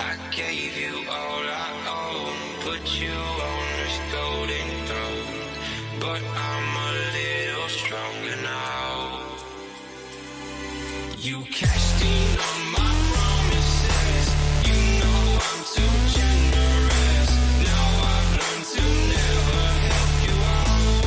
I gave you all I own, put you on this golden throne, but I'm a little stronger now. You cashed in on my promises, you know I'm too generous. Now I've learned to never help you out,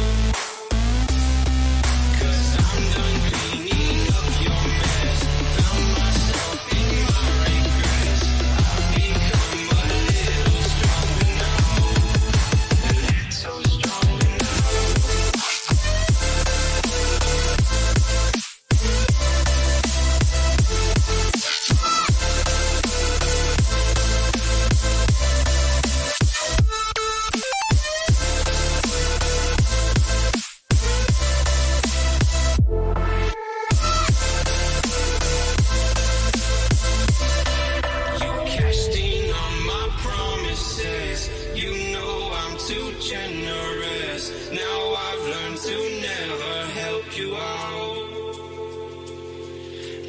'cause I'm done cleaning up your mess. Found myself in my regrets. I've become a little stronger now, a little stronger now. You cashed in on my promises, you know I'm too generous. Now I've learned to never help you out,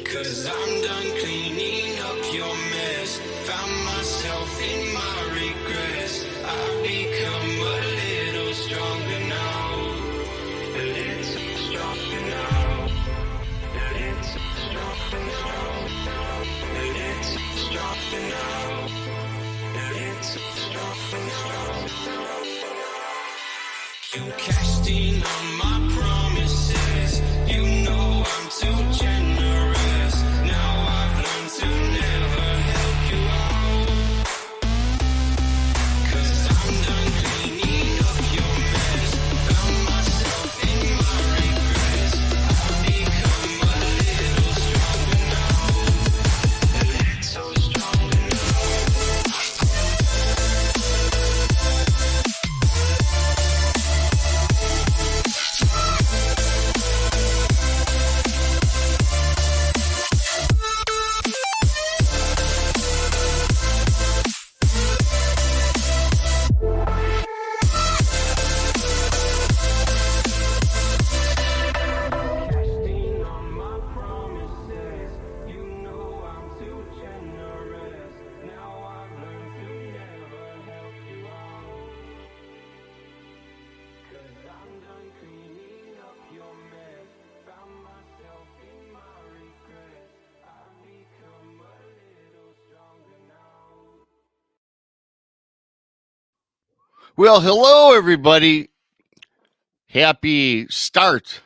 'cause I'm done cleaning up your mess. Found myself in my regrets. I've become a little stronger now, a little stronger now, a little stronger now, a little stronger now, a little stronger now. You cashed in on my promises, you know I'm too generous. Now I've learned to never help you out, 'cause I'm done cleaning up your mess. Found myself in my regrets. I've become a little stronger now, a little stronger now. Casting on my promises, you know I'm too generous. Now I've learned to never help you out, 'cause I'm done cleaning up your mess. Found myself in my regrets. I've become a little stronger now. Well, hello, everybody. Happy start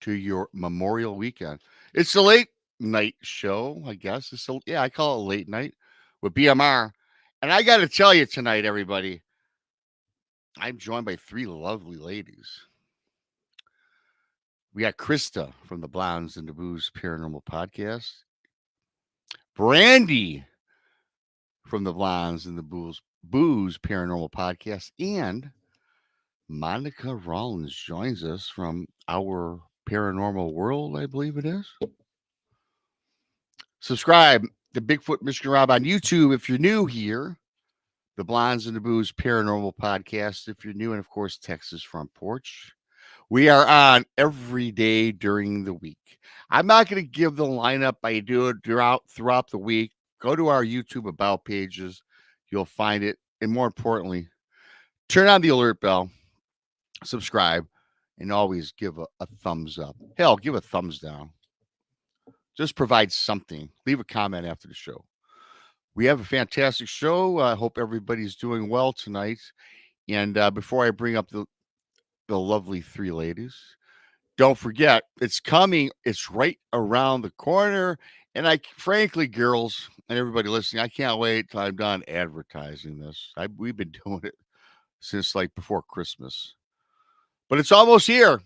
to your Memorial weekend. It's a late night show, I guess. I call it late night with BMR. And I got to tell you tonight, everybody, I'm joined by three lovely ladies. We got Krista from the Blondes and the Booze Paranormal Podcast, Brandi from the Blondes and the Booze Paranormal Podcast, and Monica Rollins joins us from Our Paranormal World, I believe it is. Subscribe to Bigfoot Michigan Rob on YouTube if you're new here. The Blondes and the Booze Paranormal Podcast if you're new, and of course, Texas Front Porch. We are on every day during the week. I'm not going to give the lineup. I do it throughout the week. Go to our YouTube About pages. You'll find it. And more importantly, turn on the alert bell, subscribe, and always give a thumbs up. Hell, give a thumbs down. Just provide something. Leave a comment after the show. We have a fantastic show. I hope everybody's doing well tonight. And before I bring up the lovely three ladies, don't forget, it's coming. It's right around the corner. And frankly, girls and everybody listening, I can't wait till I'm done advertising this. We've been doing it since like before Christmas. But it's almost here.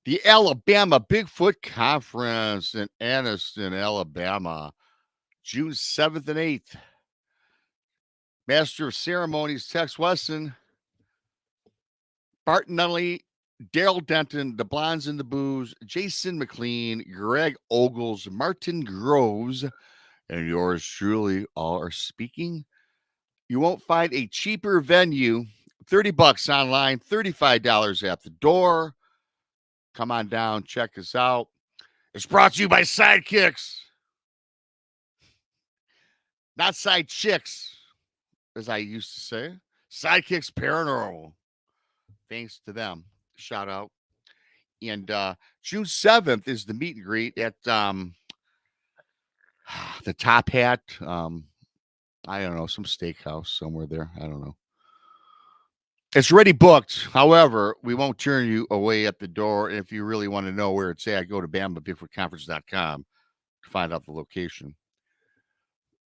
The Alabama Bigfoot Conference in Anniston, Alabama, June 7th and 8th. Master of Ceremonies, Tex Wesson, Barton Nunnally, Daryl Denton, the Blondes and the Booze, Jason McLean, Greg Ogles, Martin Groves, and yours truly all are speaking. You won't find a cheaper venue. $30 online, $35 at the door. Come on down, check us out. It's brought to you by Sidekicks. not side chicks, as I used to say. Sidekicks Paranormal. Thanks to them. Shout out. And June 7th is the meet and greet at the Top Hat. I don't know, some steakhouse somewhere there. I don't know. It's already booked. However, we won't turn you away at the door. If you really want to know where it's at, go to BigfootConference.com to find out the location.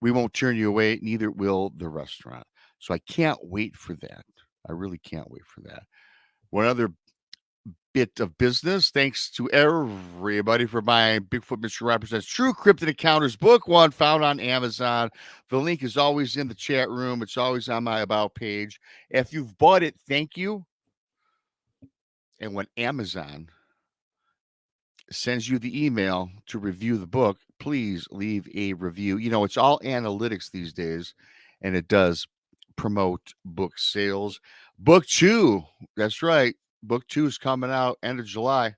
We won't turn you away, neither will the restaurant. So I can't wait for that. I really can't wait for that. One other bit of business. Thanks to everybody for buying Bigfoot Mr. Rob Presents True Cryptid Encounters Book 1, found on Amazon. The link is always in the chat room. It's always on my About page. If you've bought it, thank you. And when Amazon sends you the email to review the book, please leave a review. You know, it's all analytics these days, and it does promote book sales. Book 2, that's right. Book 2 is coming out end of July.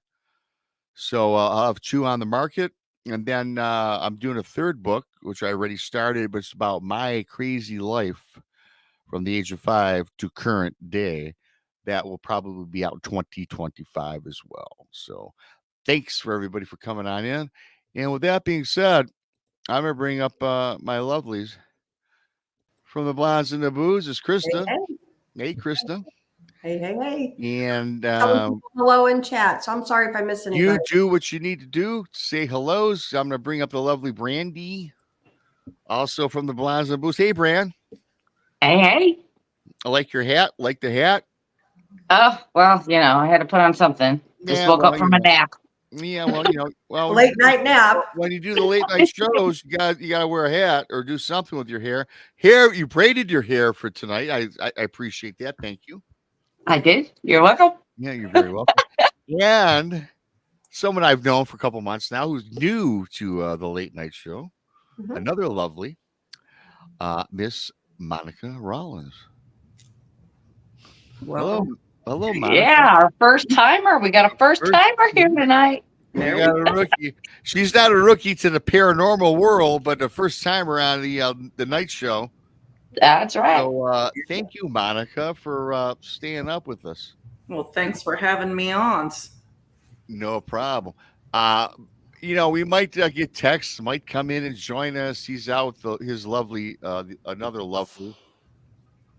So I'll have 2 on the market. And then I'm doing a 3rd book, which I already started, but it's about my crazy life from the age of 5 to current day. That will probably be out 2025 as well. So thanks for everybody for coming on in. And with that being said, I'm going to bring up my lovelies from the Blondes and the Booze. It's Krista. Hey, Krista. Hey. And hello in chat. So I'm sorry if I miss anybody. You do what you need to do. Say hellos. I'm going to bring up the lovely Brandi, also from the Blondes and the Booze. Hey, Bran. Hey. I like your hat. Like the hat. Oh, well, you know, I had to put on something. Just woke up from a nap. Yeah, well, late night nap. When you do the late night shows, you gotta wear a hat or do something with your hair. You braided your hair for tonight. I appreciate that. Thank you. I did. You're welcome. Yeah, you're very welcome. And someone I've known for a couple months now who's new to the late night show, another lovely Miss Monica Rollins. Welcome. Hello, Monica. Yeah, our first timer. We got a first timer here tonight. We got a rookie. She's not a rookie to the paranormal world, but the first timer on the night show. That's right. So thank you, Monica, for staying up with us. Well, thanks for having me on. No problem. We might get texts, might come in and join us. He's out with his lovely, another lovely.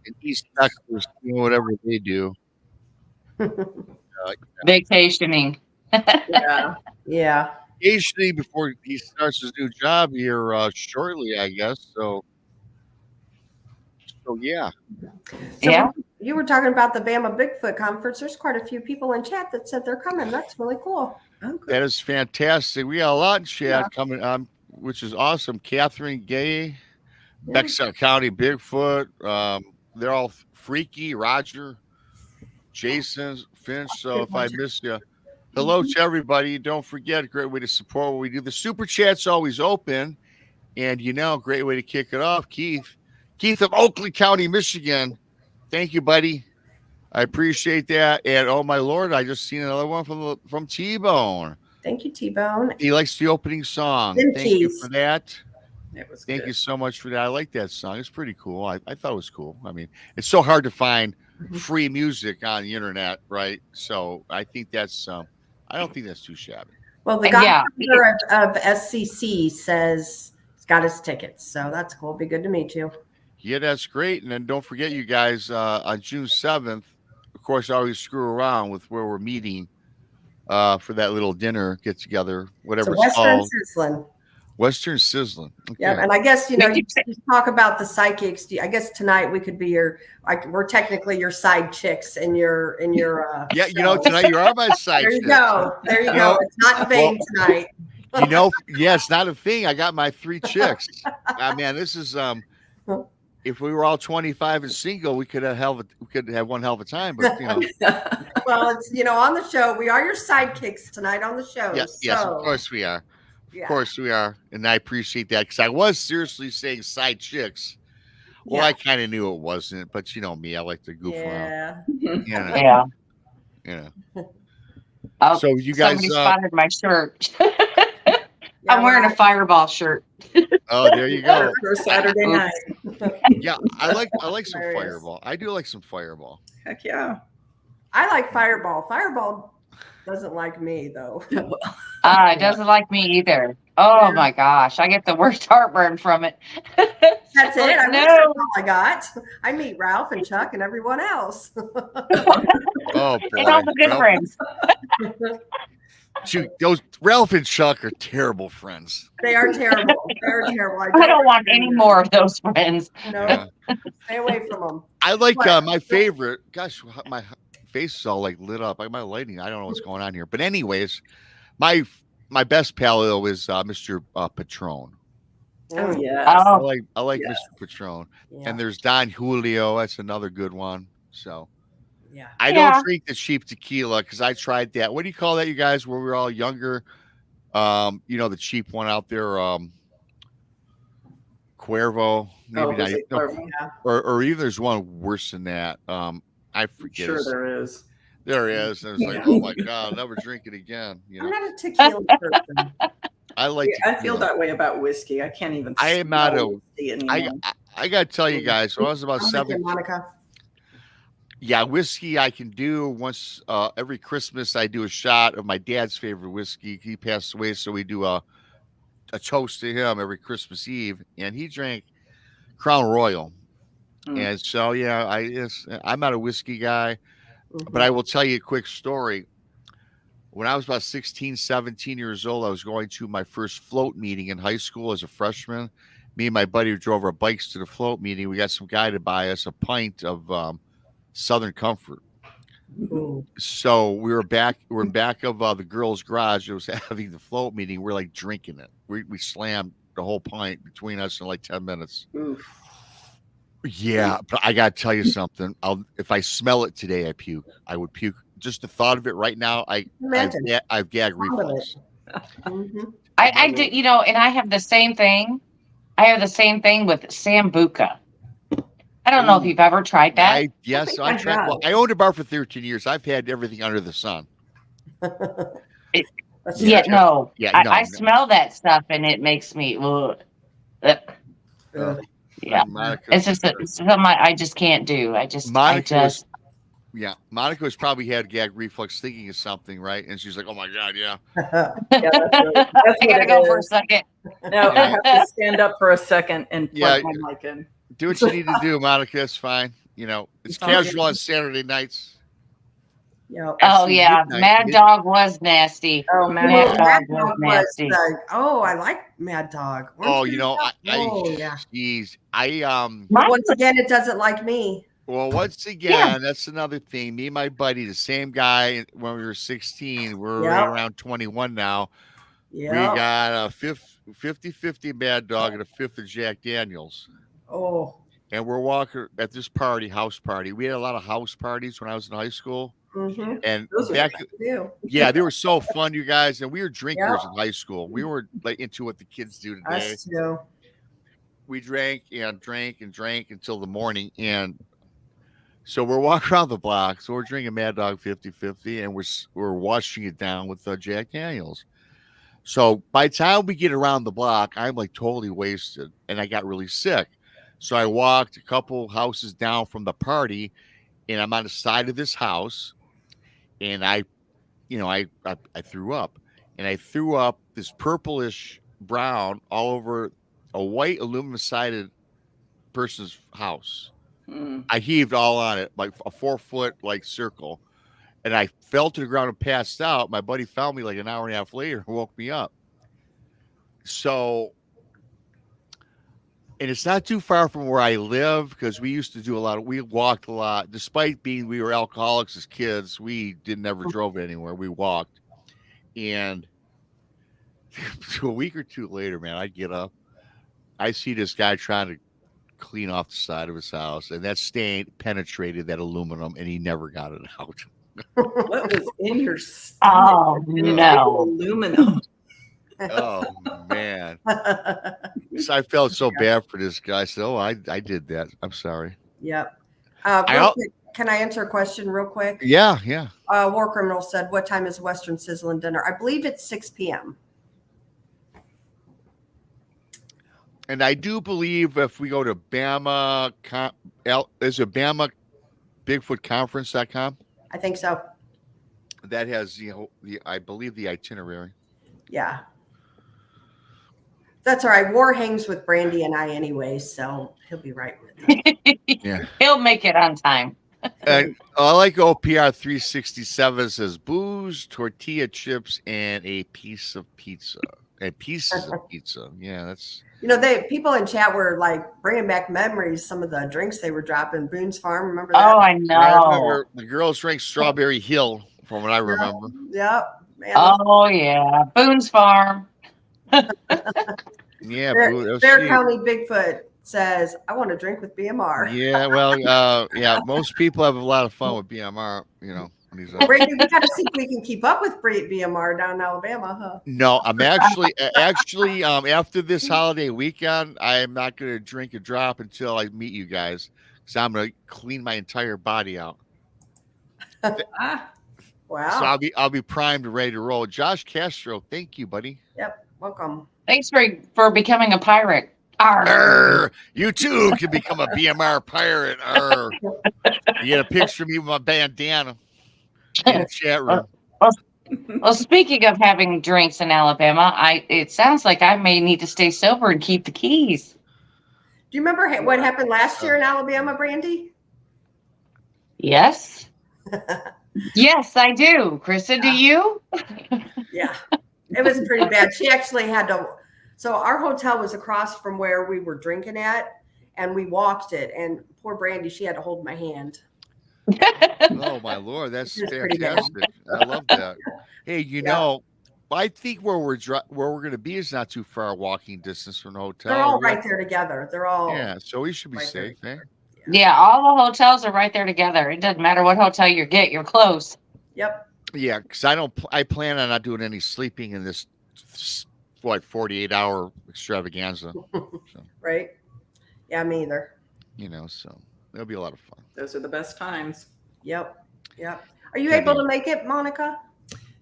In East Texas, whatever they do. Vacationing. Yeah. Vacationing before he starts his new job here shortly, I guess. So yeah. Yeah. You were talking about the Bama Bigfoot conference. There's quite a few people in chat that said they're coming. That's really cool. That is fantastic. We got a lot in chat coming on, which is awesome. Catherine Gay, Bexar County Bigfoot. They're all freaky. Roger, Jason, Finch. So if I miss you, hello to everybody. Don't forget, a great way to support what we do. The super chat's always open. And great way to kick it off. Keith of Oakland County, Michigan. Thank you, buddy. I appreciate that. And oh my Lord, I just seen another one from T-Bone. Thank you, T-Bone. He likes the opening song. Thank you for that. Thank you so much for that. I like that song. It's pretty cool. I thought it was cool. I mean, it's so hard to find free music on the internet, right? So I think that's I don't think that's too shabby. Well, the guy of SCC says he's got his tickets, so that's cool. Be good to meet you. Yeah, that's great. And then don't forget, you guys, on June 7th, of course, I always screw around with where we're meeting for that little dinner get together, whatever it's called. Western Sizzling. Okay. Yeah, and I guess you talk about the psychics. I guess tonight we could be we're technically your side chicks in your yeah, show. Tonight you are my side There you chicks. go. There you go. It's not in vain tonight. Yeah, it's not a thing. I got my 3 chicks. Man, this is if we were all 25 and single, we could have one hell of a time. But well, it's on the show. We are your sidekicks tonight on the show. Yes, of course we are. Of course we are, and I appreciate that because I was seriously saying side chicks. Well, I kind of knew it wasn't, but you know me, I like to goof around. Yeah. So you guys somebody spotted my shirt. I'm wearing a Fireball shirt. Oh, there you go. For Saturday night. Yeah, I like some Hilarious. Fireball. I do like some Fireball. Heck yeah. I like Fireball. Fireball doesn't like me though. It doesn't like me either. Oh my gosh, I get the worst heartburn from it. That's So, it. no. That's all I got. I meet Ralph and Chuck and everyone else. Oh boy, And all the good Ralph, friends. shoot, those Ralph and Chuck are terrible friends. They are terrible. They're terrible. I don't want any more of those friends. No, Yeah. stay away from them. I like What? my favorite. Gosh, my face is all like lit up. My lighting. I don't know what's going on here. But anyways, my best paleo is Mr. Patron. Oh, yeah. I Oh, like Yes. Mr. Patron. Yeah. And there's Don Julio. That's another good one. So Yeah. I Yeah. don't drink the cheap tequila because I tried that. What do you call that, you guys? When we were all younger, the cheap one out there, Cuervo. Maybe Was it not. Cuervo? Or even there's one worse than that. I I'm forget. sure there is. There is. And it's like, oh my god, I'll never drink it again. You I'm know, not a tequila person. I like. I feel tequila. that way about whiskey. I can't even. I am not smell a- whiskey anymore. I gotta tell you guys, when I was about I'm with 7. you, Monica. Yeah, whiskey I can do once every Christmas. I do a shot of my dad's favorite whiskey. He passed away, so we do a toast to him every Christmas Eve, and he drank Crown Royal. Mm. And so yeah, I'm not a whiskey guy, but I will tell you a quick story. When I was about 16, 17 years old, I was going to my first float meeting in high school as a freshman. Me and my buddy drove our bikes to the float meeting. We got some guy to buy us a pint of Southern Comfort. Ooh. So we're in back of the girls' garage. It was having the float meeting. We're like drinking it. We slammed the whole pint between us in like 10 minutes. Oof. Yeah, but I gotta tell you something. If I smell it today, I puke. I would puke. Just the thought of it right now, Imagine. I've gag Thought of reflex. Mhm. I do, and I have the same thing. I have the same thing with Sambuca. I don't know if you've ever tried that. Yes, think I I tried. have. Well, I owned a bar for 13 years. I've had everything under the sun. That's Yeah, true. no. Yeah, I no. smell that stuff and it makes me. Ugh. Ugh. Yeah, Monica, it's just something I just can't do. Monica was probably had gag reflex thinking of something, right? And she's like, "Oh my god, yeah." Yeah, that's I what gotta it go for a is. second. No, I have to stand up for a second and Yeah. plug my mic in. Do what you need to do, Monica. It's fine. It's all casual good. on Saturday nights. Yep. Oh Actually, yeah, midnight- Mad Dog was nasty. Oh, man. Mad Well, Dog Mad was Dog was nasty. I like Mad Dog. Oh, Oh, yeah. Geez, Once again, it doesn't like me. Well, once again, that's another thing. Me and my buddy, the same guy when we were 16, we're right Yep. around 21 now. Yeah. We got a 50-50 Mad Dog and a fifth of Jack Daniels. Oh. And we're walking at this house party. We had a lot of house parties when I was in high school. Mm-hmm. And Those are back, Yeah. they were so fun, you guys. And we were drinkers Yeah. in high school. We were like into what the kids do today. Us too. We drank and drank and drank until the morning. And so we're walking around the block. So we're drinking Mad Dog 50-50 and we're washing it down with Jack Daniels. So by the time we get around the block, I'm like totally wasted and I got really sick. So I walked a couple houses down from the party and I'm on the side of this house and I threw up and I threw up this purplish brown all over a white aluminum sided person's house. Mm. I heaved all on it, like a 4-foot like circle. And I fell to the ground and passed out. My buddy found me like an hour and a half later and woke me up. So, and it's not too far from where I live because we used to do we walked a lot. Despite we were alcoholics as kids, we never drove anywhere. We walked. And a week or two later, man, I get up. I see this guy trying to clean off the side of his house, and that stain penetrated that aluminum, and he never got it out. What was in your stomach? Oh And it's no. aluminum. Oh man! So I felt so bad for this guy. So I did that. I'm sorry. Yep. I- Quick, can I answer a question real quick? Yeah. War Criminal said, "What time is Western Sizzling dinner?" I believe it's 6 p.m. And I do believe if we go to Bama, is it Bama BigfootConference.com? I think so. That has I believe the itinerary. Yeah. That's all right. War hangs with Brandi and I anyway, so he'll be right with us. Yeah. He'll make it on time. And I like OPR 367 says booze, tortilla chips, and a piece of pizza. And pieces of pizza. Yeah, that's. People in chat were like bringing back memories. Some of the drinks they were dropping. Boone's Farm, remember that? Oh, I know. I remember the girls drank Strawberry Hill, from what I remember. Yep. Man, Oh yeah, Boone's Farm. Yeah, Bear County Bigfoot says, "I want to drink with BMR." Yeah, well, yeah, most people have a lot of fun with BMR. Brady, we got to see if we can keep up with BMR down in Alabama, huh? No, I'm actually after this holiday weekend, I am not going to drink a drop until I meet you guys, because I'm going to clean my entire body out. Wow. So I'll be primed and ready to roll. Josh Castro, thank you, buddy. Yep, welcome. Thanks for becoming a pirate. Arr, you too can become a BMR pirate. Arr. You get a picture of me with my bandana in the chat room. Well, speaking of having drinks in Alabama, it sounds like I may need to stay sober and keep the keys. Do you remember what happened last year in Alabama, Brandi? Yes. Yes, I do. Krista, do you? Yeah, it was pretty bad. She actually had to. So our hotel was across from where we were drinking at, and we walked it. And poor Brandi, she had to hold my hand. Oh my Lord, that's pretty fantastic! I love that. Hey, I think where we're going to be is not too far walking distance from the hotel. They're all right there together. They're all so we should be safe, eh? Yeah, all the hotels are right there together. It doesn't matter what hotel you get, you're close. Yep. Yeah, because I plan on not doing any sleeping in this 48-hour extravaganza. So. Right. Yeah, me either. So it'll be a lot of fun. Those are the best times. Yep. Are you able to make it, Monica?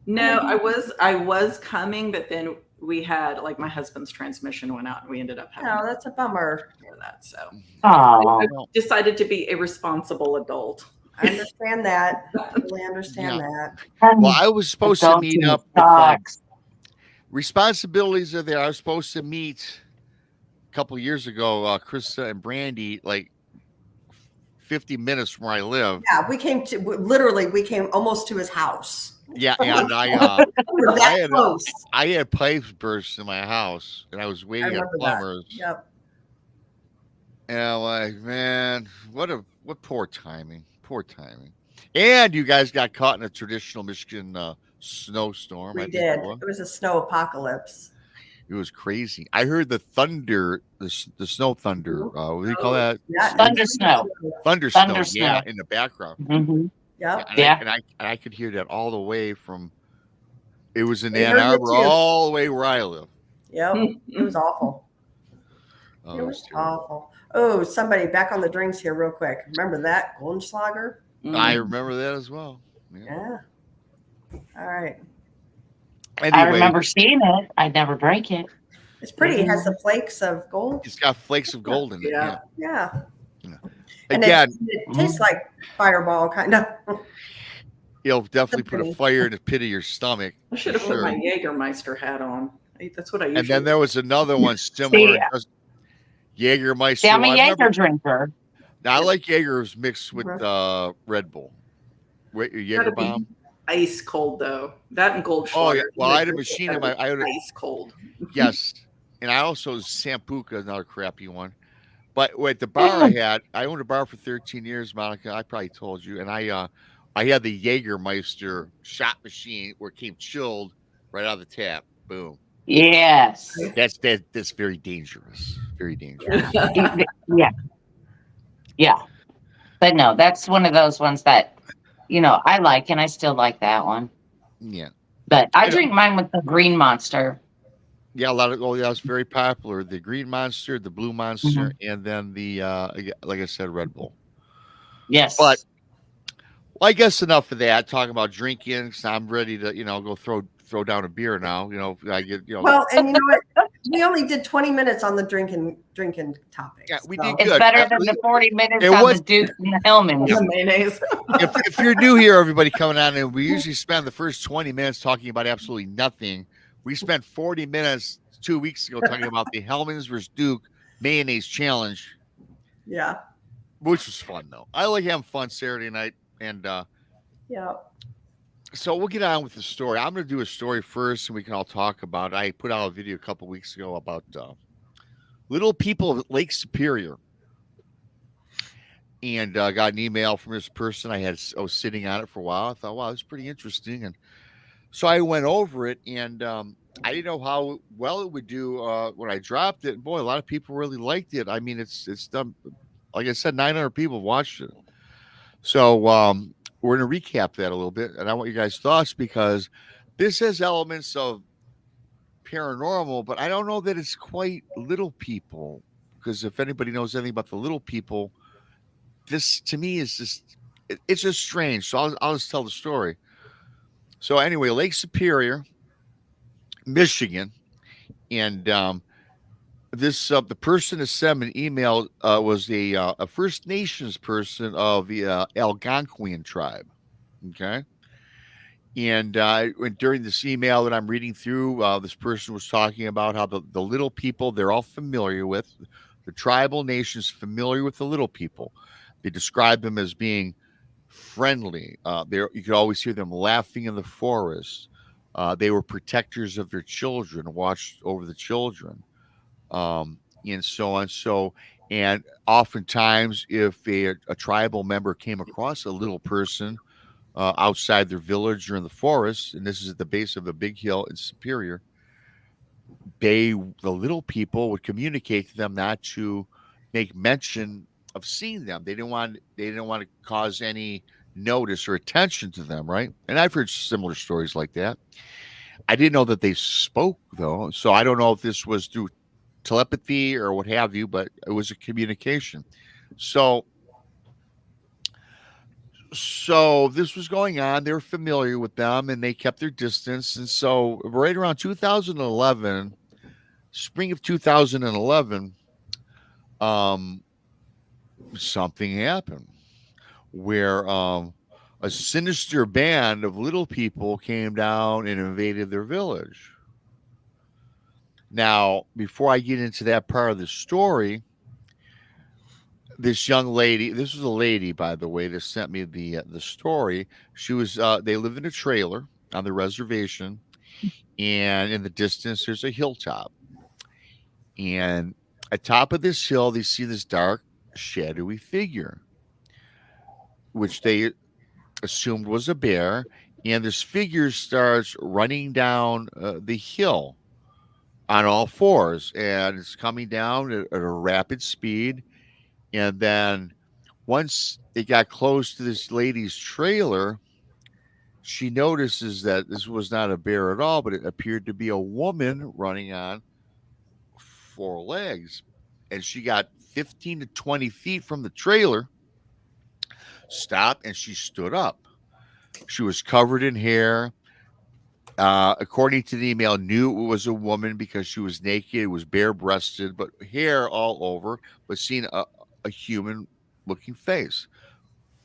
No, I was coming, but then we had my husband's transmission went out and we ended up having that's a bummer for that. So I decided to be a responsible adult. I understand that. I totally understand that. Well, I was supposed to meet up with, responsibilities are there. I was supposed to meet a couple years ago, Krista and Brandi, 50 minutes from where I live. Yeah, we came almost to his house. Yeah, and I had pipes burst in my house, and I was waiting at plumbers. Yep. And I'm like, man, what poor timing. Poor timing. And you guys got caught in a traditional Michigan snowstorm. We did. It was a snow apocalypse. It was crazy. I heard the thunder, the snow thunder. What do you call that? Yeah. Thunder snow. Thunder snow. Yeah, in the background. Mm-hmm. Yep. And I could hear that all the way from. It was in Ann Arbor, all the way where I live. Yep. It was awful. Oh, it was awful. Oh, somebody back on the drinks here, real quick. Remember that Goldschlager? I remember that as well. Yeah. All right. Anyway, I remember seeing it. I never drank it. It's pretty. It has the flakes of gold. It's got flakes of gold in it. Yeah. And again, it tastes like Fireball, kind of. You'll definitely put a fire in the pit of your stomach. I should have put my Jägermeister hat on. That's what I usually. And then there was another one similar. Jägermeister. See, I'm a Jaeger drinker. Now, I like Jaegers mixed with Red Bull. Jaeger bomb. Ice cold though. That and Goldschlager. Oh yeah. Well, I had a machine in my. Ice cold. Yes, and I also Sambuca, another crappy one. But at the bar I owned a bar for 13 years, Monica. I probably told you, and I had the Jägermeister shot machine where it came chilled right out of the tap. Boom. Yes. That's very dangerous. Very dangerous. Yeah. But no, that's one of those ones that, I like, and I still like that one. Yeah. But I drink mine with the Green Monster. Yeah, it's very popular. The Green Monster, the Blue Monster, and then the like I said, Red Bull. Yes. But I guess enough of that. Talking about drinking, so I'm ready to go throw down a beer now. I get Well, and you know what? we only did 20 minutes on the drinking topic. Yeah, we so. did It's good. better than the 40 minutes It on was- the Duke and the Hellman. The mayonnaise. if you're new here, everybody coming on, and we usually spend the first 20 minutes talking about absolutely nothing. We spent 40 minutes 2 weeks ago talking about the Hellman's versus Duke mayonnaise challenge, Yeah. which was fun though. I like having fun Saturday night, and Yeah. so we'll get on with the story. I'm going to do a story first, and we can all talk about it. I put out a video a couple weeks ago about little people of Lake Superior, and got an email from this person. I was sitting on it for a while. I thought, wow, this is pretty interesting, and so I went over it, and I didn't know how well it would do when I dropped it. Boy, a lot of people really liked it. I mean, it's done. Like I said, 900 people watched it. So we're going to recap that a little bit, and I want you guys' thoughts because this has elements of paranormal, but I don't know that it's quite little people. Because if anybody knows anything about the little people, this to me is just it's just strange. So I'll just tell the story. So anyway, Lake Superior, Michigan, and the person that sent an email was a First Nations person of the Algonquian tribe. Okay. And during this email that I'm reading through, this person was talking about how the little people they're all familiar with, the tribal nations familiar with the little people. They describe them as being friendly. You could always hear them laughing in the forest. They were protectors of their children, watched over the children, and so on. And oftentimes, if a tribal member came across a little person outside their village or in the forest, and this is at the base of a big hill in Superior, the little people would communicate to them not to make mention of seeing them. They didn't want to cause any notice or attention to them, right? And I've heard similar stories like that. I didn't know that they spoke though, so I don't know if this was through telepathy or what have you, but it was a communication. So this was going on. They were familiar with them and they kept their distance. And so right around 2011, spring of 2011, something happened where a sinister band of little people came down and invaded their village. Now, before I get into that part of the story, this young lady, this was a lady, by the way, that sent me the story. She was they lived in a trailer on the reservation, and in the distance there's a hilltop. And at top of this hill, they see this dark, shadowy figure, which they assumed was a bear. And this figure starts running down the hill on all fours, and it's coming down at a rapid speed. And then once it got close to this lady's trailer, she notices that this was not a bear at all, but it appeared to be a woman running on 4 legs. And she got 15 to 20 feet from the trailer, stopped, and she stood up. She was covered in hair. According to the email, knew it was a woman because she was naked. It was bare-breasted, but hair all over, but seen a human-looking face.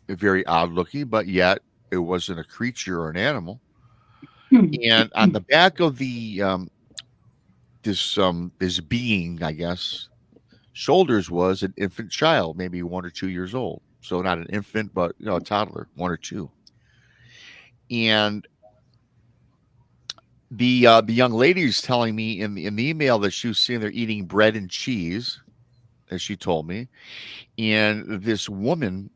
Very odd-looking, but yet it wasn't a creature or an animal. And on the back of the this being, I guess, shoulders was an infant child, maybe 1 or 2 years old. So not an infant, but a toddler, 1 or 2. And the young lady is telling me in the email that she was sitting there eating bread and cheese, as she told me. And this woman,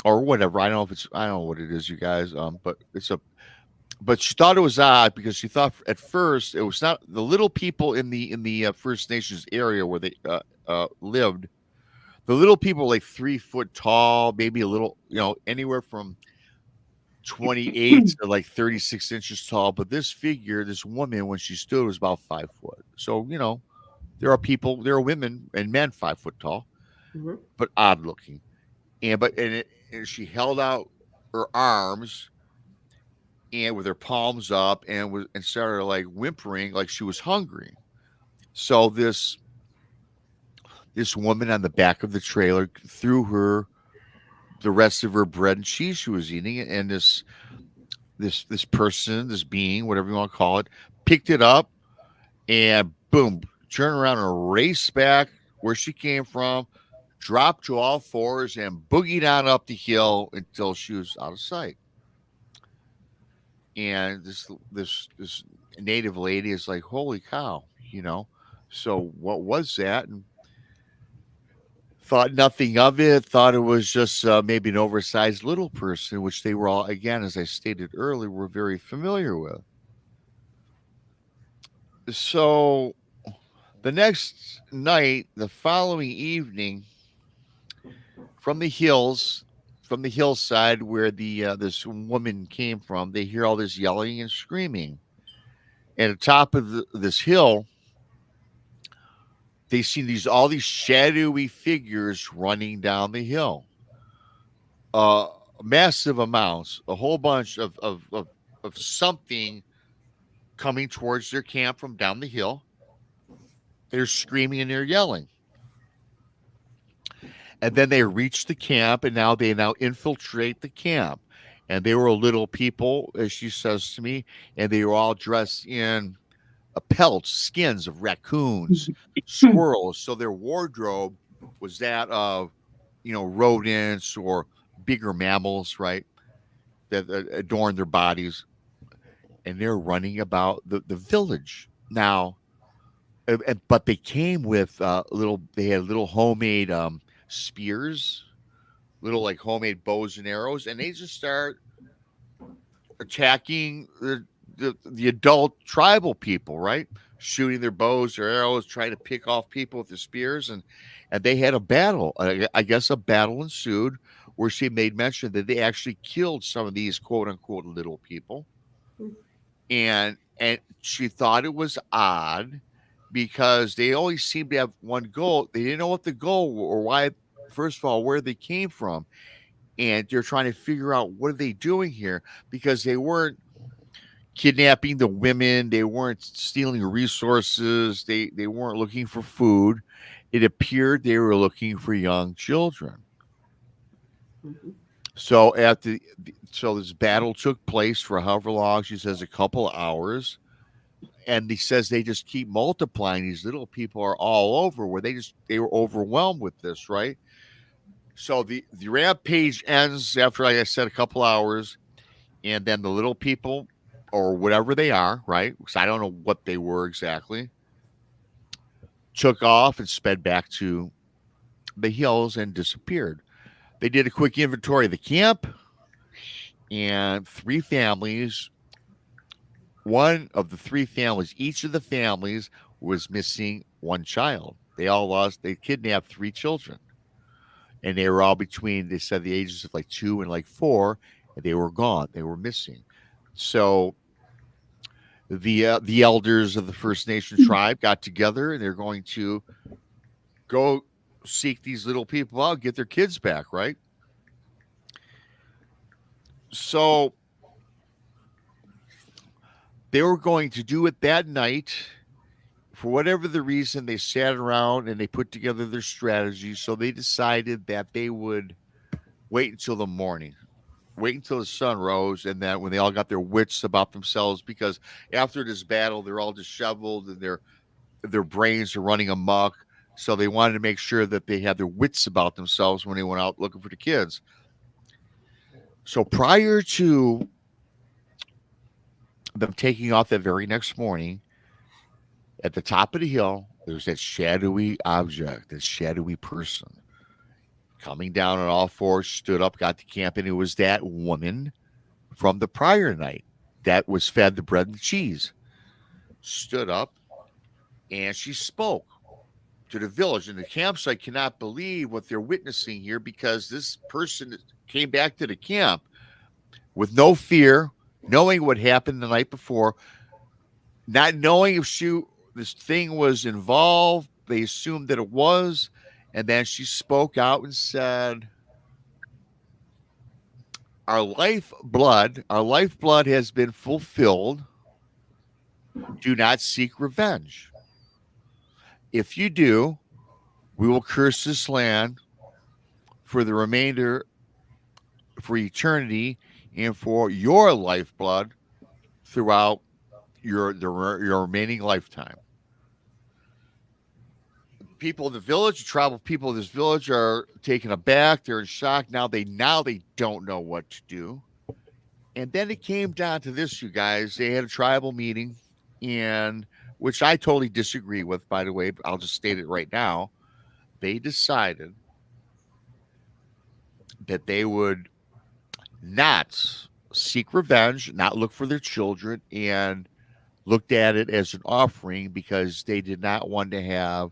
or whatever, I don't know what it is, you guys. But she thought it was odd because she thought at first it was not the little people in the First Nations area where they lived. The little people were like 3 foot tall, maybe a little, anywhere from 28 to like 36 inches tall. But this figure, this woman, when she stood, was about 5 foot. So, there are women and men 5 foot tall, but odd looking. And she held out her arms and with her palms up and started like whimpering like she was hungry. So this woman on the back of the trailer threw the rest of her bread and cheese she was eating, and this person, this being, whatever you want to call it, picked it up and boom, turned around and raced back where she came from, dropped to all fours, and boogied on up the hill until she was out of sight. And this native lady is like, holy cow, So what was that? And thought nothing of it, thought it was just maybe an oversized little person, which they were all, again, as I stated earlier, were very familiar with. So the next night, the following evening, from the hillside where this woman came from, they hear all this yelling and screaming. At the top of this hill, they see all these shadowy figures running down the hill. Massive amounts, a whole bunch of something coming towards their camp from down the hill. They're screaming and they're yelling. And then they reach the camp, and they infiltrate the camp. And they were little people, as she says to me, and they were all dressed in pelts, skins of raccoons, squirrels. So their wardrobe was that of, rodents or bigger mammals, right, that adorn their bodies. And they're running about the village. Now, but they came with they had little homemade spears, little like homemade bows and arrows, and they just start attacking the adult tribal people, right? Shooting their bows or arrows, trying to pick off people with the spears, and they had a battle. I guess a battle ensued where she made mention that they actually killed some of these quote unquote little people, and she thought it was odd because they always seemed to have one goal. They didn't know what the goal or why. First of all, where they came from, and they're trying to figure out what are they doing here, because they weren't kidnapping the women, they weren't stealing resources, they weren't looking for food. It appeared they were looking for young children. Mhm. So this battle took place for however long, she says a couple of hours, and he says they just keep multiplying. These little people are all over where they were overwhelmed with this, right? So the rampage ends after, like I said, a couple hours, and then the little people, or whatever they are, right? Because I don't know what they were exactly, took off and sped back to the hills and disappeared. They did a quick inventory of the camp, and three families, one of the three families, each of the families was missing one child. They kidnapped three children. And they were all between, they said, the ages of like 2 and like 4, and they were gone. They were missing. So the elders of the First Nation tribe got together, and they're going to go seek these little people out, get their kids back, right? So they were going to do it that night. For whatever the reason, they sat around and they put together their strategy. So they decided that they would wait until the morning, wait until the sun rose, and then when they all got their wits about themselves, because after this battle, they're all disheveled and their brains are running amok. So they wanted to make sure that they had their wits about themselves when they went out looking for the kids. So prior to them taking off that very next morning, at the top of the hill, there's that shadowy object, that shadowy person coming down on all fours, stood up, got to camp, and it was that woman from the prior night that was fed the bread and cheese. Stood up, and she spoke to the village, and the campsite cannot believe what they're witnessing here, because this person came back to the camp with no fear, knowing what happened the night before, not knowing if this thing was involved. They assumed that it was, and then she spoke out and said, our lifeblood has been fulfilled. Do not seek revenge. If you do, we will curse this land for the remainder, for eternity, and for your lifeblood throughout your remaining lifetime. People in the village, tribal people of this village, are taken aback. They're in shock. Now they don't know what to do. And then it came down to this, you guys. They had a tribal meeting, and which I totally disagree with, by the way, but I'll just state it right now. They decided that they would not seek revenge, not look for their children, and looked at it as an offering because they did not want to have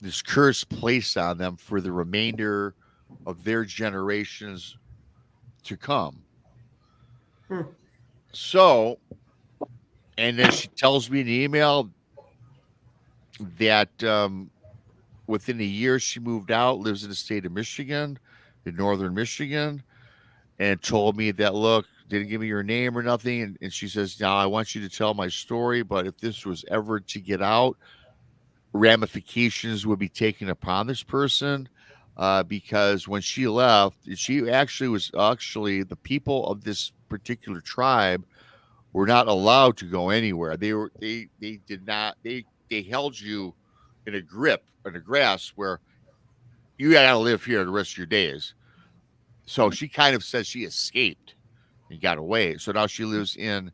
this curse placed on them for the remainder of their generations to come. So, and then she tells me in the email that within a year she moved out, lives in the state of Michigan, in northern Michigan, and told me that, look, didn't give me your name or nothing. And she says, now I want you to tell my story, but if this was ever to get out, ramifications would be taken upon this person because when she left, she actually was the people of this particular tribe were not allowed to go anywhere. They did not, they held you in a grip, in a grasp where you got to live here the rest of your days. So she kind of says she escaped and got away. So now she lives in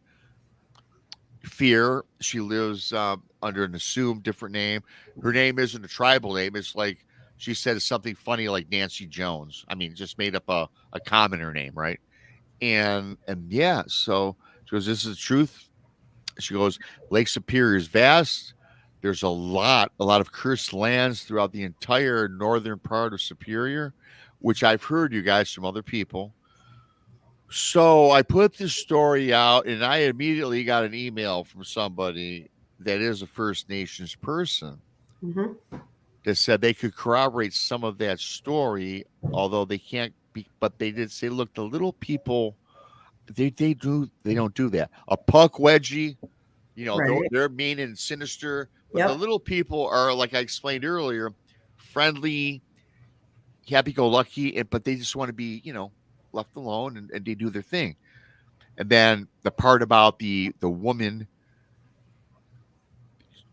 fear. She lives under an assumed different name. Her name isn't a tribal name. It's like she said something funny like Nancy Jones. I mean, just made up a commoner name, right? And yeah, so she goes, this is the truth. She goes, Lake Superior is vast. There's a lot of cursed lands throughout the entire northern part of Superior, which I've heard, you guys, from other people. So I put this story out, and I immediately got an email from somebody that is a First Nations person that said they could corroborate some of that story, although they can't be, but they did say, look, the little people, they don't do that. A puck wedgie, you know, Right. they're mean and sinister, but the little people are, like I explained earlier, friendly, happy-go-lucky, but they just want to be, you know, left alone, and they do their thing. And then the part about the woman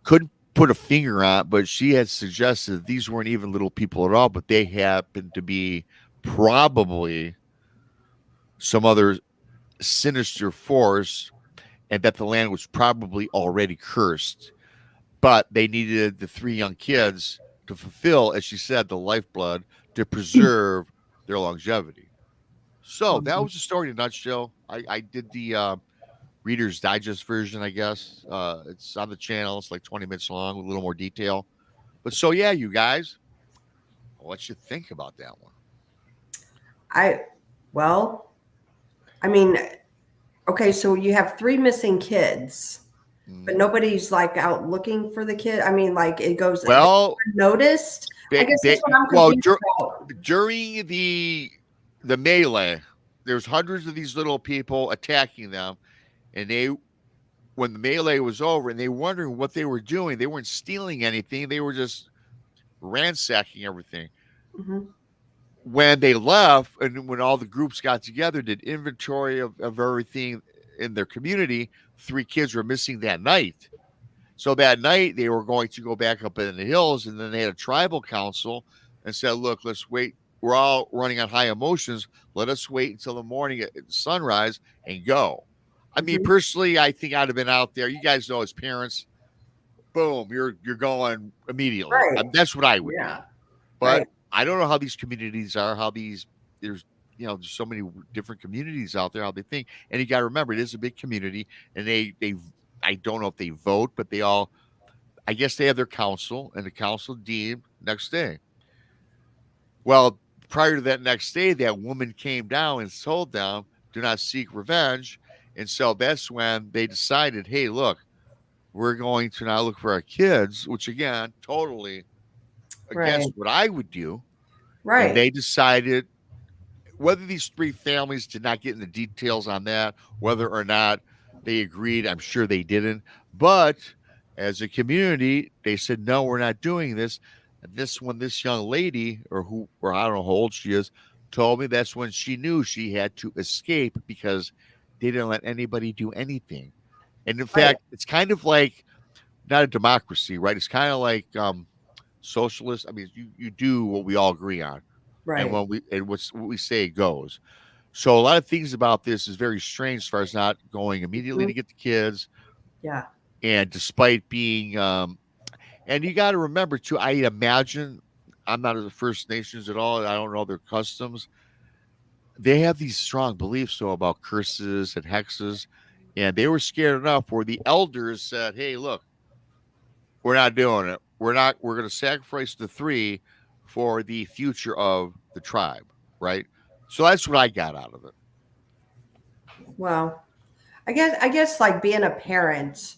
couldn't put a finger on, but she had suggested these weren't even little people at all, but they happened to be probably some other sinister force, and that the land was probably already cursed. But they needed the three young kids to fulfill, as she said, the lifeblood to preserve their longevity. So that was the story in a nutshell. I did the Reader's Digest version, I guess. It's on the channel. It's like 20 minutes long with a little more detail. But so, yeah, you guys, what you think about that one? Okay, so you have 3 missing kids, but nobody's like out looking for the kid. I mean, like it goes noticed. I guess that's what I'm confused about. During the melee, there's hundreds of these little people attacking them, and when the melee was over, and they were wondering what they were doing. They weren't stealing anything. They were just ransacking everything. When they left, and when all the groups got together, did inventory of everything in their community, 3 kids were missing that night. So that night, they were going to go back up in the hills, and then they had a tribal council and said, look, let's wait. We're all running on high emotions. Let us wait until the morning at sunrise and go. I mean, personally, I think I'd have been out there. You guys know, as parents, boom, you're going immediately. Right. I mean, that's what I would do. But Right. I don't know how these communities are, there's so many different communities out there, how they think. And you got to remember, it is a big community, and they I don't know if they vote, but I guess they have their council, and the council deemed next day. Well, prior to that next day, that woman came down and told them, do not seek revenge. And so that's when they decided, hey, look, we're going to now look for our kids, which again, totally against what I would do. Right. And they decided, whether these 3 families did not get in the details on that, whether or not they agreed, I'm sure they didn't. But as a community, they said, no, we're not doing this. And this young lady, or I don't know how old she is, told me that's when she knew she had to escape because they didn't let anybody do anything. And in fact, it's kind of like not a democracy, right? It's kind of like socialist. I mean, you do what we all agree on, Right. and what we say goes. So a lot of things about this is very strange as far as not going immediately to get the kids. Yeah. And despite being, and you got to remember too, I imagine I'm not of the First Nations at all. I don't know their customs. They have these strong beliefs though about curses and hexes, and they were scared enough where the elders said, "Hey, look, we're not doing it. We're going to sacrifice the 3 for the future of the tribe." Right. So that's what I got out of it. Well, I guess like being a parent,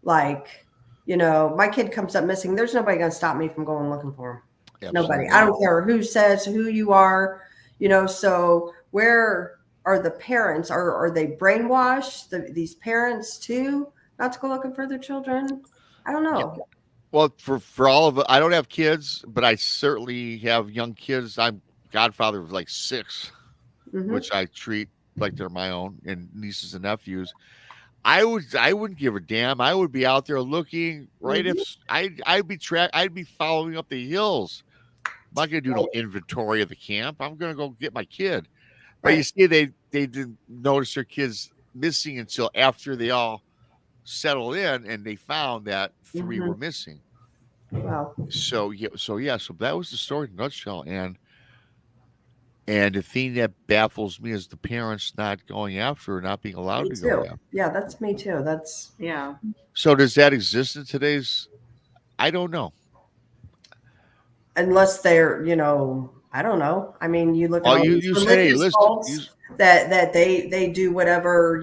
like, my kid comes up missing. There's nobody going to stop me from going looking for him. Absolutely. Nobody. I don't care who says who you are, so where are the parents? Are they brainwashed, these parents too, not to go looking for their children? I don't know. Yeah. Well, for all of it, I don't have kids, but I certainly have young kids. I'm godfather of like 6, which I treat like they're my own, and nieces and nephews. I wouldn't give a damn. I would be out there looking, right? If I'd be following up the hills. I'm not gonna do no inventory of the camp. I'm gonna go get my kid. But you see, they didn't notice their kids missing until after they all settled in, and they found that 3 were missing. Wow. So that was the story in a nutshell. And the thing that baffles me is the parents not going after, not being allowed to go after. Yeah, that's me too. Yeah. So does that exist in today's? I don't know. Unless they're, I don't know. I mean, you look at all these religious cults that they do whatever,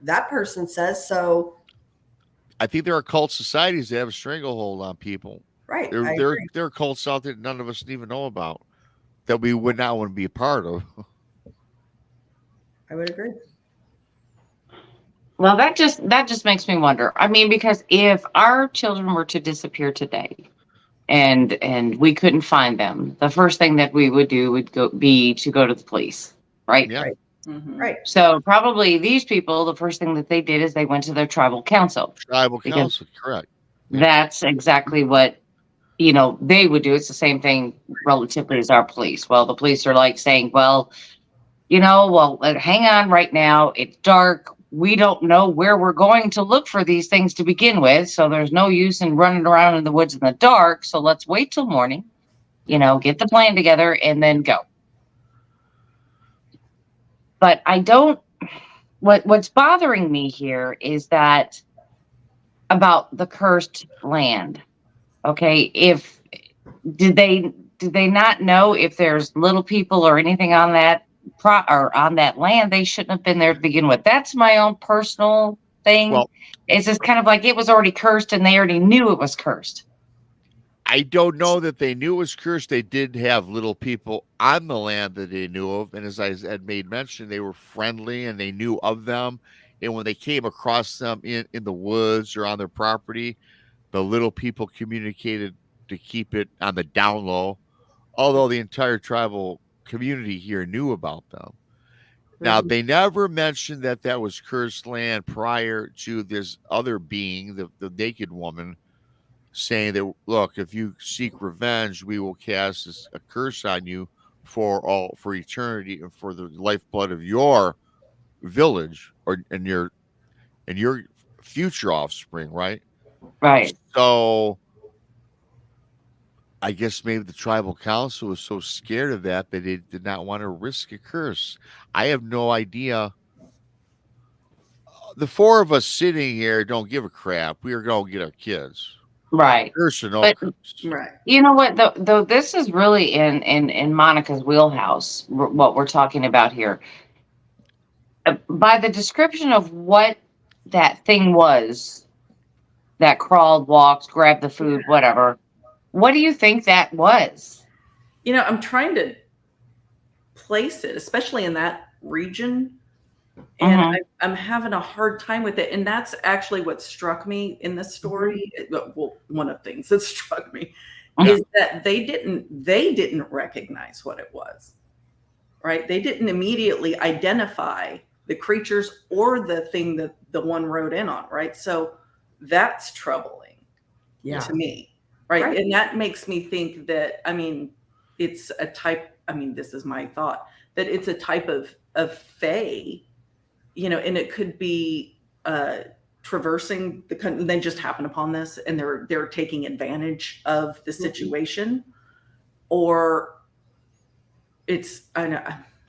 that person says. So I think there are cult societies that have a stranglehold on people. Right. There are cults out there that none of us even know about that we would not want to be a part of. I would agree. Well, that just makes me wonder. I mean, because if our children were to disappear today and we couldn't find them, the first thing that we would do would be to go to the police, right? Yeah. Right. Mm-hmm. Right. So probably these people, the first thing that they did is they went to their tribal council. Correct. Yeah. That's exactly what they would do. It's the same thing relatively as our police. Well, the police are like saying, well, hang on right now. It's dark. We don't know where we're going to look for these things to begin with. So there's no use in running around in the woods in the dark. So let's wait till morning, get the plan together and then go. But what's bothering me here is that about the cursed land. Okay, did they not know if there's little people or anything on that on that land? They shouldn't have been there to begin with. That's my own personal thing. Well, it's just kind of like it was already cursed and they already knew it was cursed. I don't know that they knew it was cursed. They did have little people on the land that they knew of, and as I had made mention, they were friendly and they knew of them. And when they came across them in the woods or on their property, the little people communicated to keep it on the down low, although the entire tribal community here knew about them. Now, they never mentioned that was cursed land prior to this other being, the naked woman, saying that, look, if you seek revenge, we will cast a curse on you for eternity and for the lifeblood of your village and your future offspring, right? Right. So I guess maybe the tribal council was so scared of that they did not want to risk a curse. I have no idea. The 4 of us sitting here don't give a crap. We are going to get our kids. Right. Curse or no curse. Right. You know what, though this is really in Monica's wheelhouse, what we're talking about here. By the description of what that thing was that crawled, walked, grabbed the food, whatever, what do you think that was? I'm trying to place it, especially in that region. And Mhm. I'm having a hard time with it. And that's actually what struck me in this story. Well, one of the things that struck me Yeah. is that they didn't recognize what it was, right? They didn't immediately identify the creatures or the thing that the one wrote in on, right? So that's troubling Yeah. to me, right? Right. And that makes me think that, I mean, it's a type, I mean, this is my thought, that it's a type of fae, you know, and it could be traversing the country. They just happen upon this and they're taking advantage of the situation, or it's I know,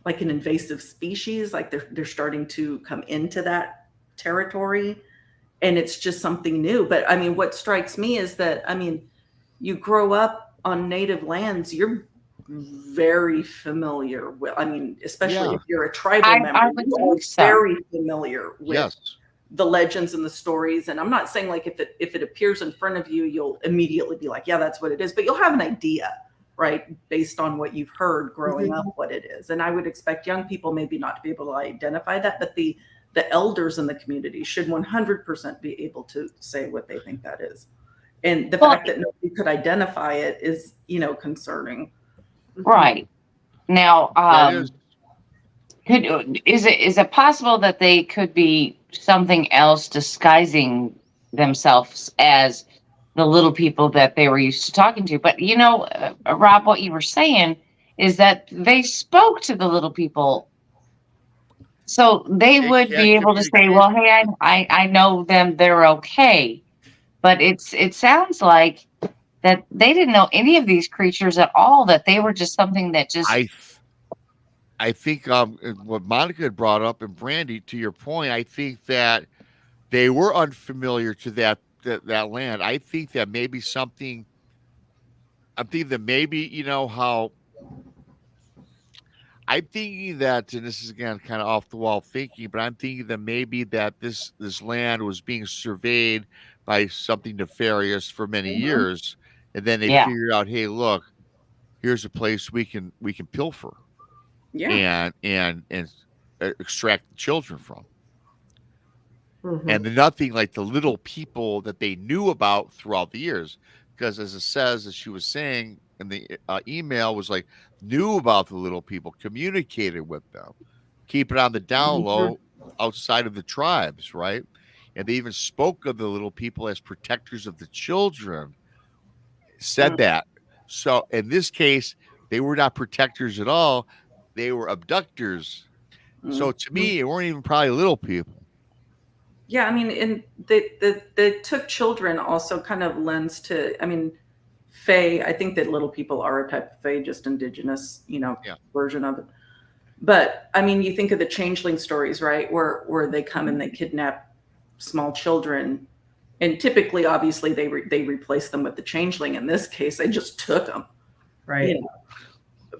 like an invasive species, like they're starting to come into that territory, and it's just something new. But I mean, what strikes me is that, I mean, you grow up on native lands, you're very familiar with, I mean, especially Yeah. if you're a tribal I member, would you are think so. very familiar with Yes. the legends and the stories. And I'm not saying like if it appears in front of you, you'll immediately be like, yeah, that's what it is. But you'll have an idea, right, based on what you've heard growing up, what it is. And I would expect young people maybe not to be able to identify that, but the elders in the community should 100% be able to say what they think that is. And the Well, fact that nobody could identify it is, you know, concerning. right. Now, That is. is it possible that they could be something else disguising themselves as the little people that they were used to talking to? But you know, Rob, what you were saying is that they spoke to the little people, so they It would can't be able to say, communicate. "Well, hey, I know them; they're okay." But it sounds like that they didn't know any of these creatures at all. That they were just something that just I think what Monica had brought up, and Brandi, to your point, I think that they were unfamiliar to that land. I think that maybe something. I'm thinking that maybe, you know, how I'm thinking that, and this is again kind of off the wall thinking, but I'm thinking that maybe that this land was being surveyed by something nefarious for many years, and then they yeah. figured out, hey, look, here's a place we can pilfer Yeah. and extract the children from. Mhm. And nothing like the little people that they knew about throughout the years. Because as it says, as she was saying in the email, was like knew about the little people, communicated with them, keep it on the down low outside of the tribes, right? And they even spoke of the little people as protectors of the children, said that. So in this case, they were not protectors at all, they were abductors. So to me, it weren't even probably little people. Yeah, I mean, and the took children also kind of lends to, I mean, fae. I think that little people are a type of fae, just indigenous, you know, Yeah. version of it. But I mean, you think of the changeling stories, right? Where they come and they kidnap small children, and typically, obviously, they replace them with the changeling. In this case, they just took them, Right. you know.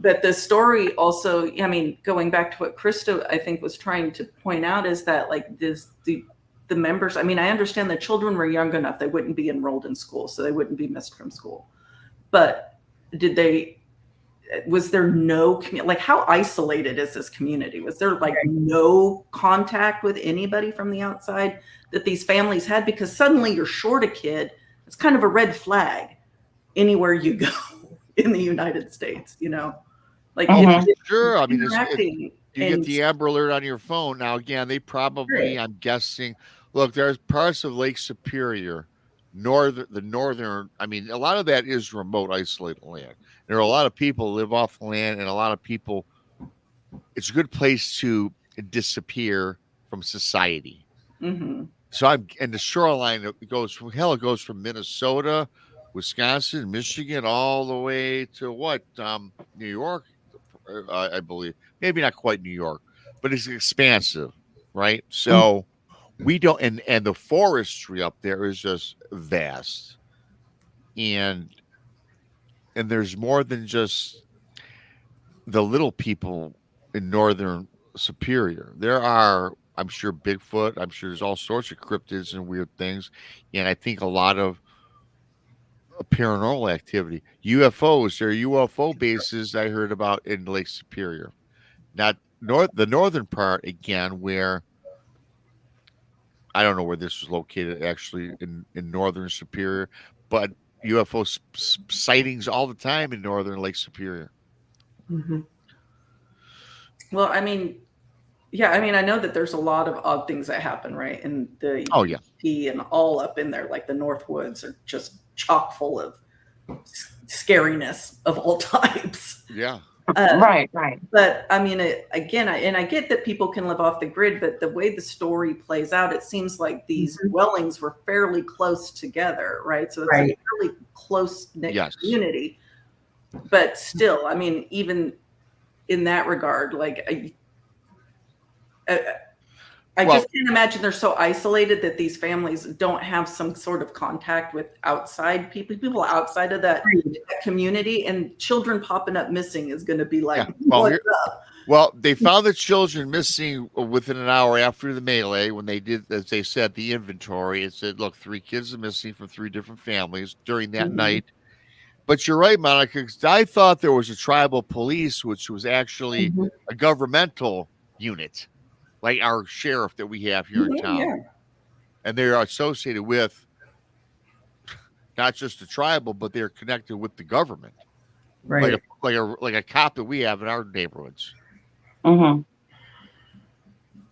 But the story also, I mean, going back to what Krista, I think, was trying to point out is that like the members, I mean, I understand the children were young enough, they wouldn't be enrolled in school, so they wouldn't be missed from school. But was there no, like how isolated is this community? Was there like no contact with anybody from the outside that these families had? Because suddenly you're short a kid, it's kind of a red flag anywhere you go in the United States, you know? Like if Sure. I mean, interacting you get the Amber Alert on your phone. Now, again, they probably, I'm guessing, look, there's parts of Lake Superior, northern, I mean, a lot of that is remote, isolated land. There are a lot of people who live off the land, and a lot of people, it's a good place to disappear from society. So and the shoreline, it goes from Minnesota, Wisconsin, Michigan, all the way to New York, I believe. Maybe not quite New York, but it's expansive, right? So we don't, and the forestry up there is just vast, and there's more than just the little people in northern Superior. There are, I'm sure, Bigfoot. I'm sure there's all sorts of cryptids and weird things, and I think a lot of paranormal activity. UFOs. There are UFO bases I heard about in Lake Superior. Not the northern part again, where I don't know where this was located actually in northern Superior, but UFO sightings all the time in northern Lake Superior. Mhm. Well, I mean, yeah, I mean, I know that there's a lot of odd things that happen, right? And the Oh yeah, UP and all up in there, like the North Woods, are just chock full of scariness of all types. yeah. Right. But I mean, I get that people can live off the grid, but the way the story plays out, it seems like these dwellings were fairly close together, right? So it's a fairly close knit community. But still, I mean, even in that regard, like I just can't imagine they're so isolated that these families don't have some sort of contact with outside people outside of that community, and children popping up missing is going to be like, what's up? Well, they found the children missing within an hour after the melee when they did, as they said, the inventory. It said, look, 3 kids are missing from 3 different families during that night. But you're right, Monica, because I thought there was a tribal police, which was actually a governmental unit, like our sheriff that we have here in town. Yeah. And they're associated with not just the tribal, but they're connected with the government. Right. Like a cop that we have in our neighborhoods. Mm-hmm.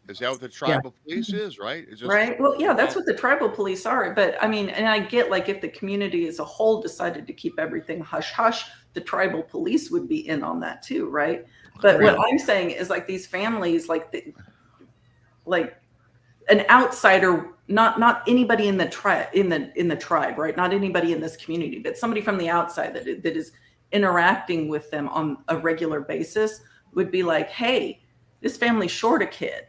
Is that what the tribal police is, right? It's just, right. Well, yeah, that's what the tribal police are. But I mean, and I get like if the community as a whole decided to keep everything hush hush, the tribal police would be in on that too, right? But what I'm saying is like these families, like an outsider, not anybody in the tribe, in the tribe, right? Not anybody in this community, but somebody from the outside that is interacting with them on a regular basis would be like, hey, this family's short a kid.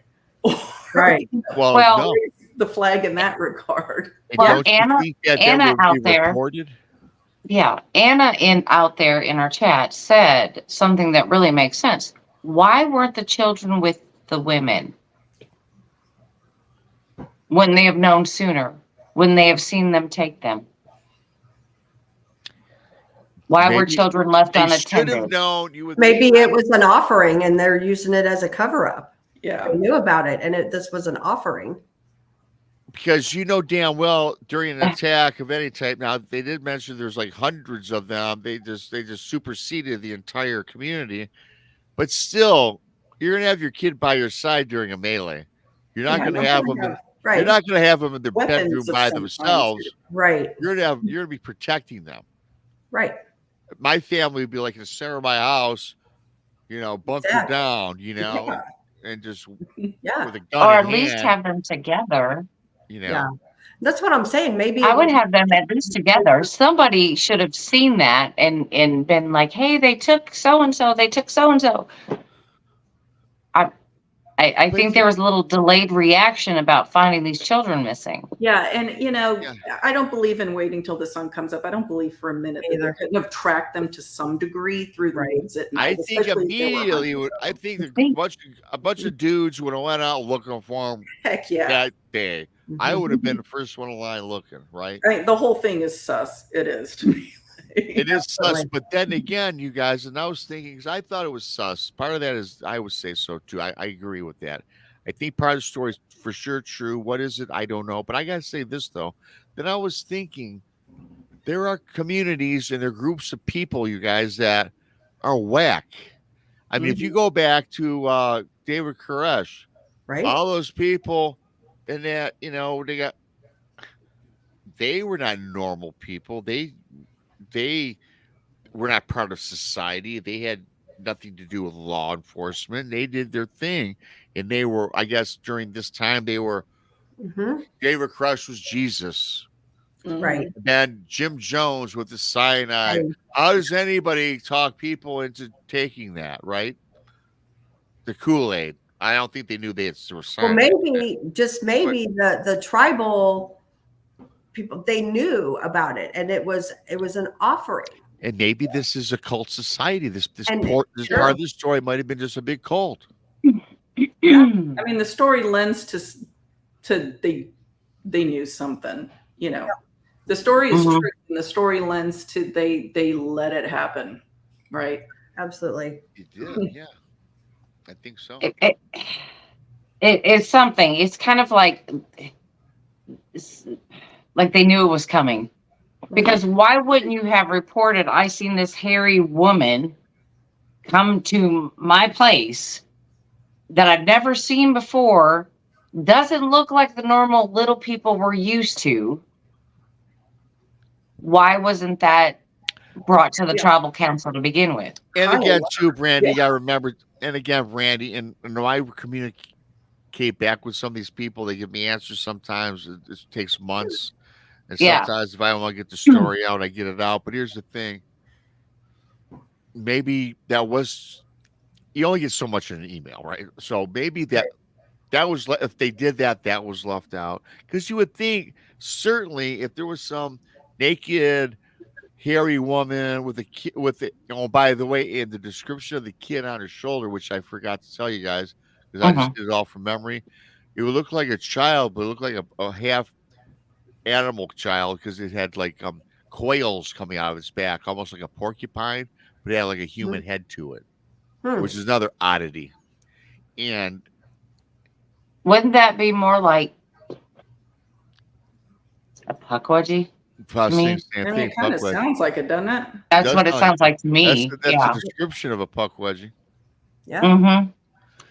Right. Well, no. The flag in that regard. Well, Anna out there. Reported? Yeah, Anna out there in our chat said something that really makes sense. Why weren't the children with the women? Wouldn't they have known sooner? Wouldn't they have seen them take them? Why were children left unattended? Should have known. Maybe it was an offering and they're using it as a cover-up. Yeah. They knew about it, and this was an offering. Because you know damn well during an attack of any type, now they did mention there's like hundreds of them. They just superseded the entire community. But still, you're gonna have your kid by your side during a melee. You're not gonna have them. You're not gonna have them in their bedroom by themselves. Right. You're gonna be protecting them. Right. My family would be like in the center of my house, bunker down, and just with a gun or in at least hand, have them together. Yeah, that's what I'm saying. Maybe I would have them at least together. Somebody should have seen that and been like, hey, they took so and so. They took so and so. I think there was a little delayed reaction about finding these children missing. Yeah, and I don't believe in waiting till the sun comes up. I don't believe for a minute that they couldn't have tracked them to some degree through the woods at night. I think immediately. I think a bunch of dudes would have went out looking for them. Heck yeah, that day. I would have been the first one in line looking. Right. I mean, the whole thing is sus. It is to me. It is sus, but then again, you guys, and I was thinking, because I thought it was sus. Part of that is, I would say so too. I agree with that. I think part of the story is for sure true. What is it? I don't know. But I got to say this, though. Then I was thinking, there are communities and there are groups of people, you guys, that are whack. I mean, if you go back to David Koresh, right? All those people, and that, they were not normal people. They were not part of society. They had nothing to do with law enforcement. They did their thing. And they were, I guess, during this time, they were, David Koresh was Jesus. Right. And then Jim Jones with the cyanide. Right. How does anybody talk people into taking that, right? The Kool-Aid. I don't think they knew they were cyanide. Well, maybe the tribal people, they knew about it, and it was an offering. And maybe this is a cult society. This part of the story might have been just a big cult. Yeah. I mean, the story lends to they knew something. The story is true, and the story lends to they let it happen, right? Absolutely. You did, yeah. I think so. It's something. It's kind of like they knew it was coming. Because why wouldn't you have reported, I seen this hairy woman come to my place that I've never seen before, doesn't look like the normal little people we're used to. Why wasn't that brought to the tribal council to begin with? And again, too, Brandi, you got to remember, and again, Brandi, and when I communicate back with some of these people, they give me answers sometimes. It takes months. And sometimes if I want to get the story out, I get it out. But here's the thing. Maybe that was, you only get so much in an email, right? So maybe that was, if they did that, that was left out. Because you would think, certainly, if there was some naked, hairy woman with a kid, by the way, in the description of the kid on her shoulder, which I forgot to tell you guys, because I just did it all from memory, it would look like a child, but it looked like a half animal child, because it had like coils coming out of its back, almost like a porcupine, but it had like a human head to it, which is another oddity. And wouldn't that be more like a puckwudgie? It kind of sounds like it, doesn't it? That's what it sounds like to me. That's the description of a puckwudgie. Yeah. Mm-hmm.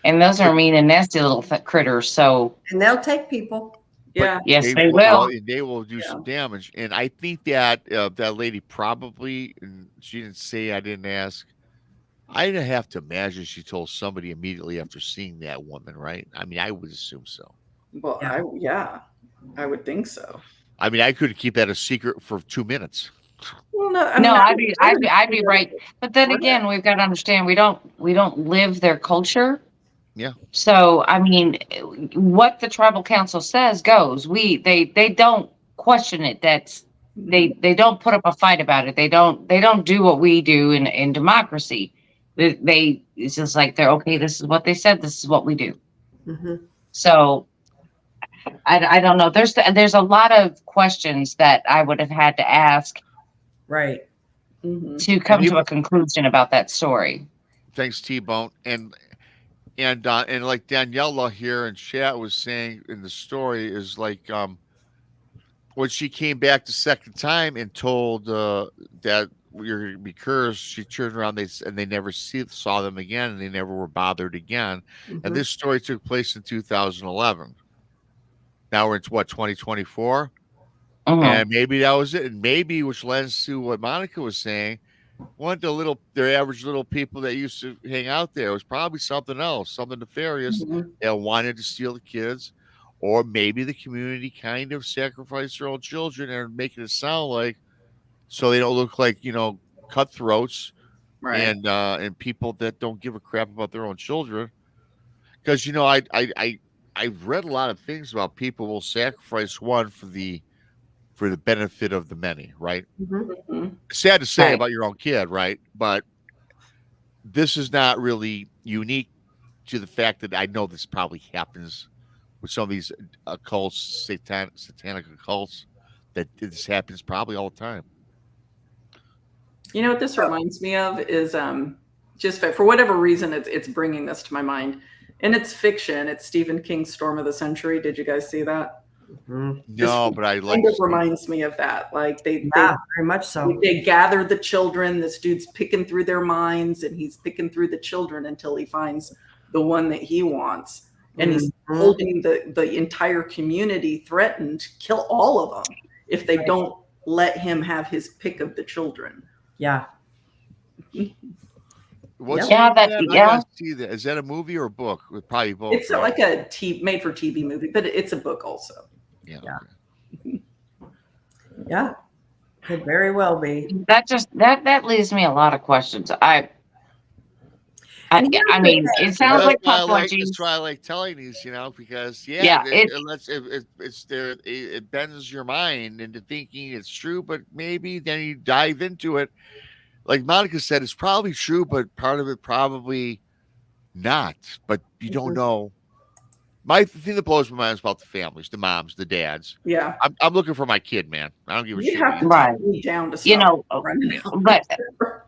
And those are mean and nasty little critters. So, and they'll take people. Yeah. Yes, they will. They will do some damage. And I think that that lady probably, and she didn't say, I didn't ask, I didn't have to imagine she told somebody immediately after seeing that woman, right? I mean, I would assume so. Well, I would think so. I mean, I could keep that a secret for 2 minutes. Well, no, I'd be right. But then again, we've got to understand we don't live their culture. Yeah. So I mean, what the tribal council says goes. They don't question it. They don't put up a fight about it. They don't do what we do in democracy. It's just like they're okay. This is what they said. This is what we do. Mm-hmm. So I don't know. There's a lot of questions that I would have had to ask, right, to come to a conclusion about that story. Thanks, T-Bone. And like Daniela here in chat was saying in the story is like when she came back the second time and told that you're going to be cursed, she turned around and they never saw them again, and they never were bothered again. And this story took place in 2011. Now we're in 2024, and maybe that was it. And maybe, which lends to what Monica was saying, one of their average little people that used to hang out there was probably something else, something nefarious that wanted to steal the kids, or maybe the community kind of sacrificed their own children and making it sound like so they don't look like cutthroats, right? And people that don't give a crap about their own children. Because I've read a lot of things about people will sacrifice one for the benefit of the many, right? Sad to say about your own kid, right? But this is not really unique to the fact that I know this probably happens with some of these occults, satanic occults, that this happens probably all the time. You know what this reminds me of is just for whatever reason it's bringing this to my mind. And it's fiction. It's Stephen King's Storm of the Century. Did you guys see that? No, but I like it. Reminds me of that. Like they very much so. They gather the children. This dude's picking through their minds, and he's picking through the children until he finds the one that he wants. And he's holding the entire community threatened to kill all of them if they don't let him have his pick of the children. Yeah. What's see that. Is that a movie or a book? Probably both. It's like a made for TV movie, but it's a book also. Yeah. Okay. Yeah. Could very well be. That leaves me a lot of questions. I mean, it sounds like that's why I like telling these, because it bends your mind into thinking it's true, but maybe then you dive into it. Like Monica said, it's probably true, but part of it probably not. But you don't know. The thing that blows my mind is about the families, the moms, the dads. Yeah, I'm looking for my kid, man. I don't give a shit. You have to take me down to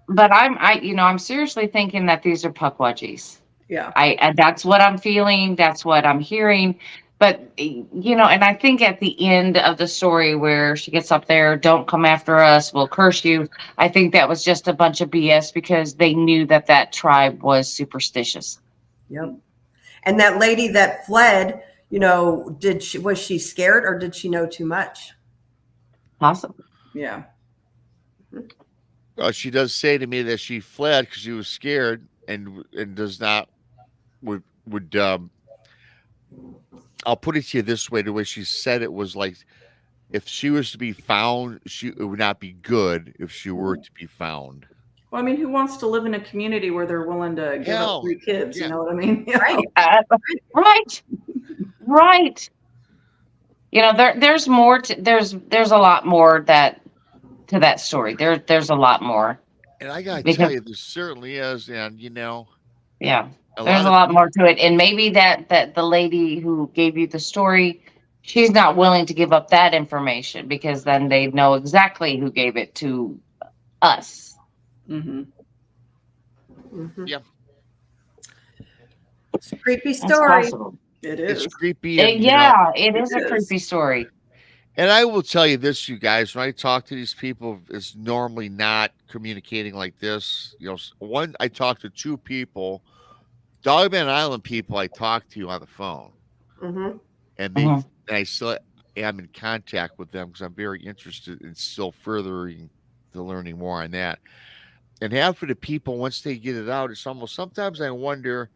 but I'm seriously thinking that these are puckwudgies. Yeah. And that's what I'm feeling. That's what I'm hearing. But, and I think at the end of the story where she gets up there, don't come after us, we'll curse you. I think that was just a bunch of BS because they knew that tribe was superstitious. Yep. And that lady that fled, was she scared or did she know too much? Possible. Yeah. She does say to me that she fled because she was scared and does not would I'll put it to you this way: the way she said it was like, if she was to be found, it would not be good if she were to be found. Well, I mean, who wants to live in a community where they're willing to give up 3 kids? Yeah. You know what I mean? Right. Right. There's more there's a lot more to that story. There's a lot more. And I gotta tell you, there certainly is, and yeah, there's a lot more to it. And maybe that the lady who gave you the story, she's not willing to give up that information because then they know exactly who gave it to us. Mm-hmm. Mm-hmm. Yeah. It's a creepy story. It is. It's creepy. It is a creepy story. And I will tell you this, you guys, when I talk to these people, it's normally not communicating like this. I talked to 2 people, Dogman Island people I talked to on the phone. Mm-hmm. And I still am in contact with them because I'm very interested in still furthering the learning more on that. And half of the people, once they get it out, it's almost, sometimes I wonder,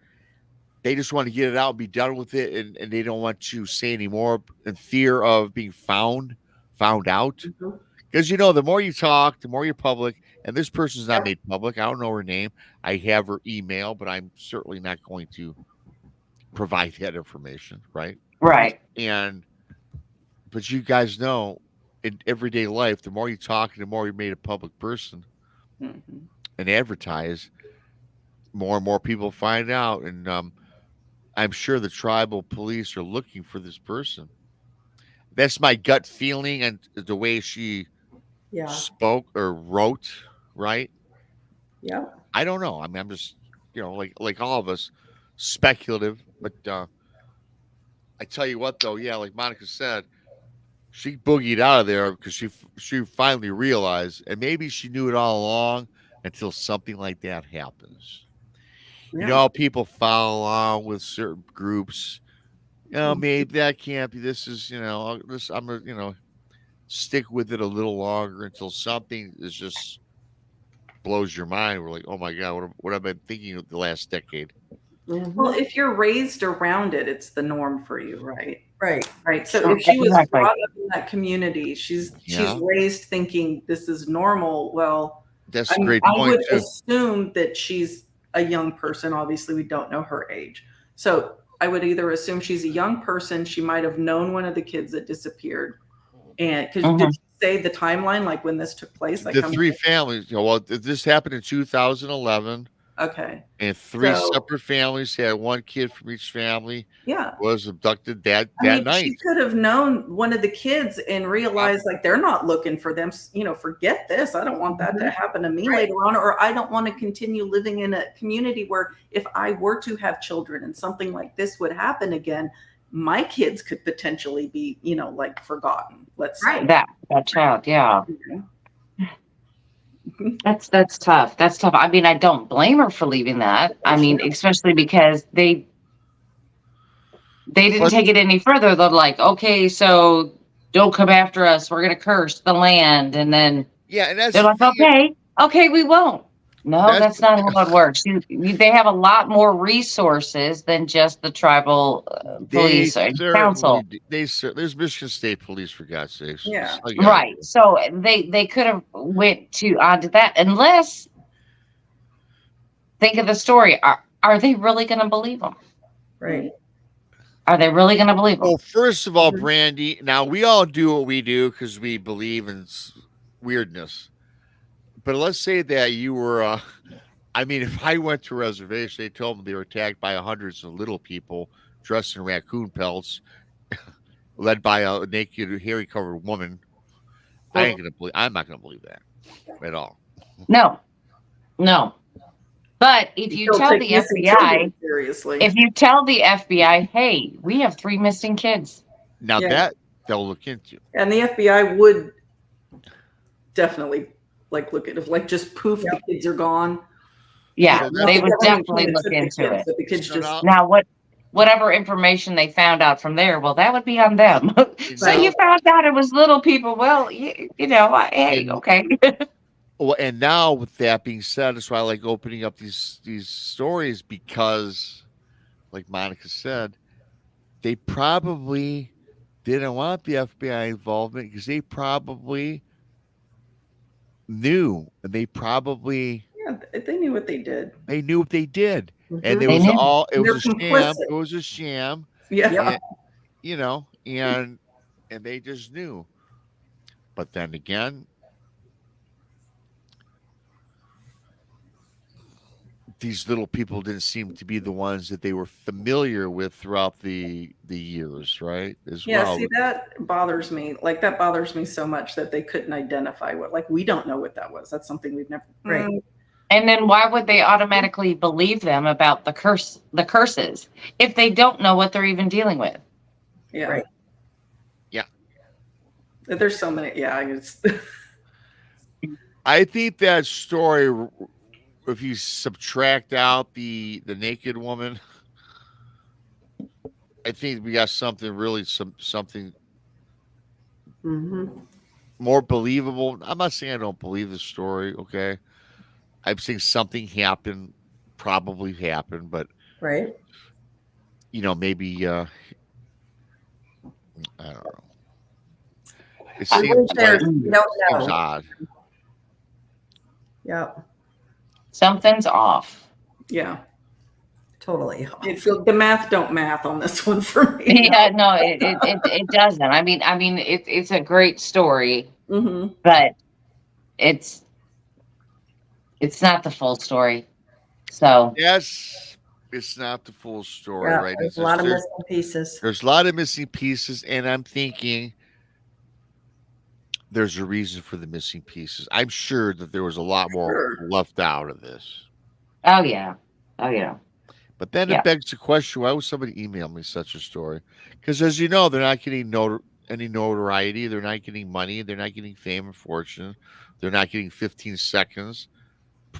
they just want to get it out and be done with it, and they don't want to say anymore in fear of being found out. Because, the more you talk, the more you're public, and this person's not made public. I don't know her name. I have her email, but I'm certainly not going to provide that information, right? Right. But you guys know, in everyday life, the more you talk and the more you're made a public person and advertise, more and more people find out. And I'm sure the tribal police are looking for this person. That's my gut feeling, and the way she spoke or wrote, right? Yeah. I don't know. I mean, I'm just, like all of us, speculative. But I tell you what, though, like Monica said, she boogied out of there because she finally realized, and maybe she knew it all along until something like that happens. Yeah. You know how people follow along with certain groups. Maybe that can't be. This is, I'm gonna, stick with it a little longer until something is just blows your mind. We're like, oh my God, what I've been thinking of the last decade. Mm-hmm. Well, if you're raised around it, it's the norm for you, right? Right. So if she was brought up in that community, she's raised thinking this is normal. Well, that's a great point. I would assume that she's a young person. Obviously, we don't know her age. So I would either assume she's a young person. She might have known one of the kids that disappeared. And because did she say the timeline, like when this took place? Like the 3 families. This happened in 2011. Okay. And 3 separate families had 1 kid from each family. Yeah. Was abducted that night. She could have known one of the kids and realized like they're not looking for them. Forget this. I don't want that to happen to me later on, or I don't want to continue living in a community where if I were to have children and something like this would happen again, my kids could potentially be, like forgotten. Let's say that child. Yeah. That's tough. That's tough. I mean, I don't blame her for leaving that. I mean, especially because they didn't take it any further. They're like, okay, so don't come after us. We're going to curse the land. And then and that's they're like, okay, we won't. No, that's not how it works. They have a lot more resources than just the tribal police and council. There's Michigan State Police, for God's sakes. Yeah. Right. So they could have went onto that, unless, think of the story. Are they really going to believe them? Right. Are they really going to believe them? Well, first of all, Brandi, now we all do what we do because we believe in weirdness. But let's say that you were, if I went to a reservation, they told me they were attacked by hundreds of little people dressed in raccoon pelts, led by a naked, hairy-covered woman. I'm not going to believe that at all. No. But if you Still tell take the missing FBI, children seriously. if you tell the FBI, hey, we have 3 missing kids. Now Yeah. that they'll look into. And the FBI would definitely look at it, just poof, Yep. the kids are gone. Yeah, So they that's- would The government definitely came and look took the into kids, it. but the kids So just now- Now, whatever information they found out from there, well, that would be on them. So you found out it was little people. Well, hey, And- okay. Well, and now with that being said, that's why I like opening up these stories, because, like Monica said, they probably didn't want the FBI involvement because they probably knew, and they probably they knew what they did. knew what they did, and Mhm. it They was knew. all it They're was a sham. complicit. It was a sham, Yeah. and and they just knew. But then again, these little people didn't seem to be the ones that they were familiar with throughout the years, right? As Yeah, well. see, that bothers me. That bothers me so much that they couldn't identify we don't know what that was. That's something we've never. Right. And then why would they automatically believe them about the curses if they don't know what they're even dealing with? Yeah. Right. Yeah. There's so many. Yeah. I think that story, if you subtract out the naked woman, I think we got something really something Mhm. more believable. I'm not saying I don't believe the story, okay? I'm saying something happened, probably happened, but Right. maybe I don't know. It I seems wish there's like, no seems no. odd. Yep. Something's off. Yeah. Totally. The math don't math on this one for me. Yeah, no, it doesn't. I mean, it's a great story, Mm-hmm. but it's not the full story. So Yes, it's not the full story, Yeah, right? there's a lot of missing pieces. There's a lot of missing pieces, and I'm thinking there's a reason for the missing pieces. I'm sure that there was a lot more left out of this. oh yeah. But then Yeah. it begs the question, why would somebody email me such a story? Because as you know, they're not getting any notoriety. They're not getting money. They're not getting fame and fortune. They're not getting 15 seconds.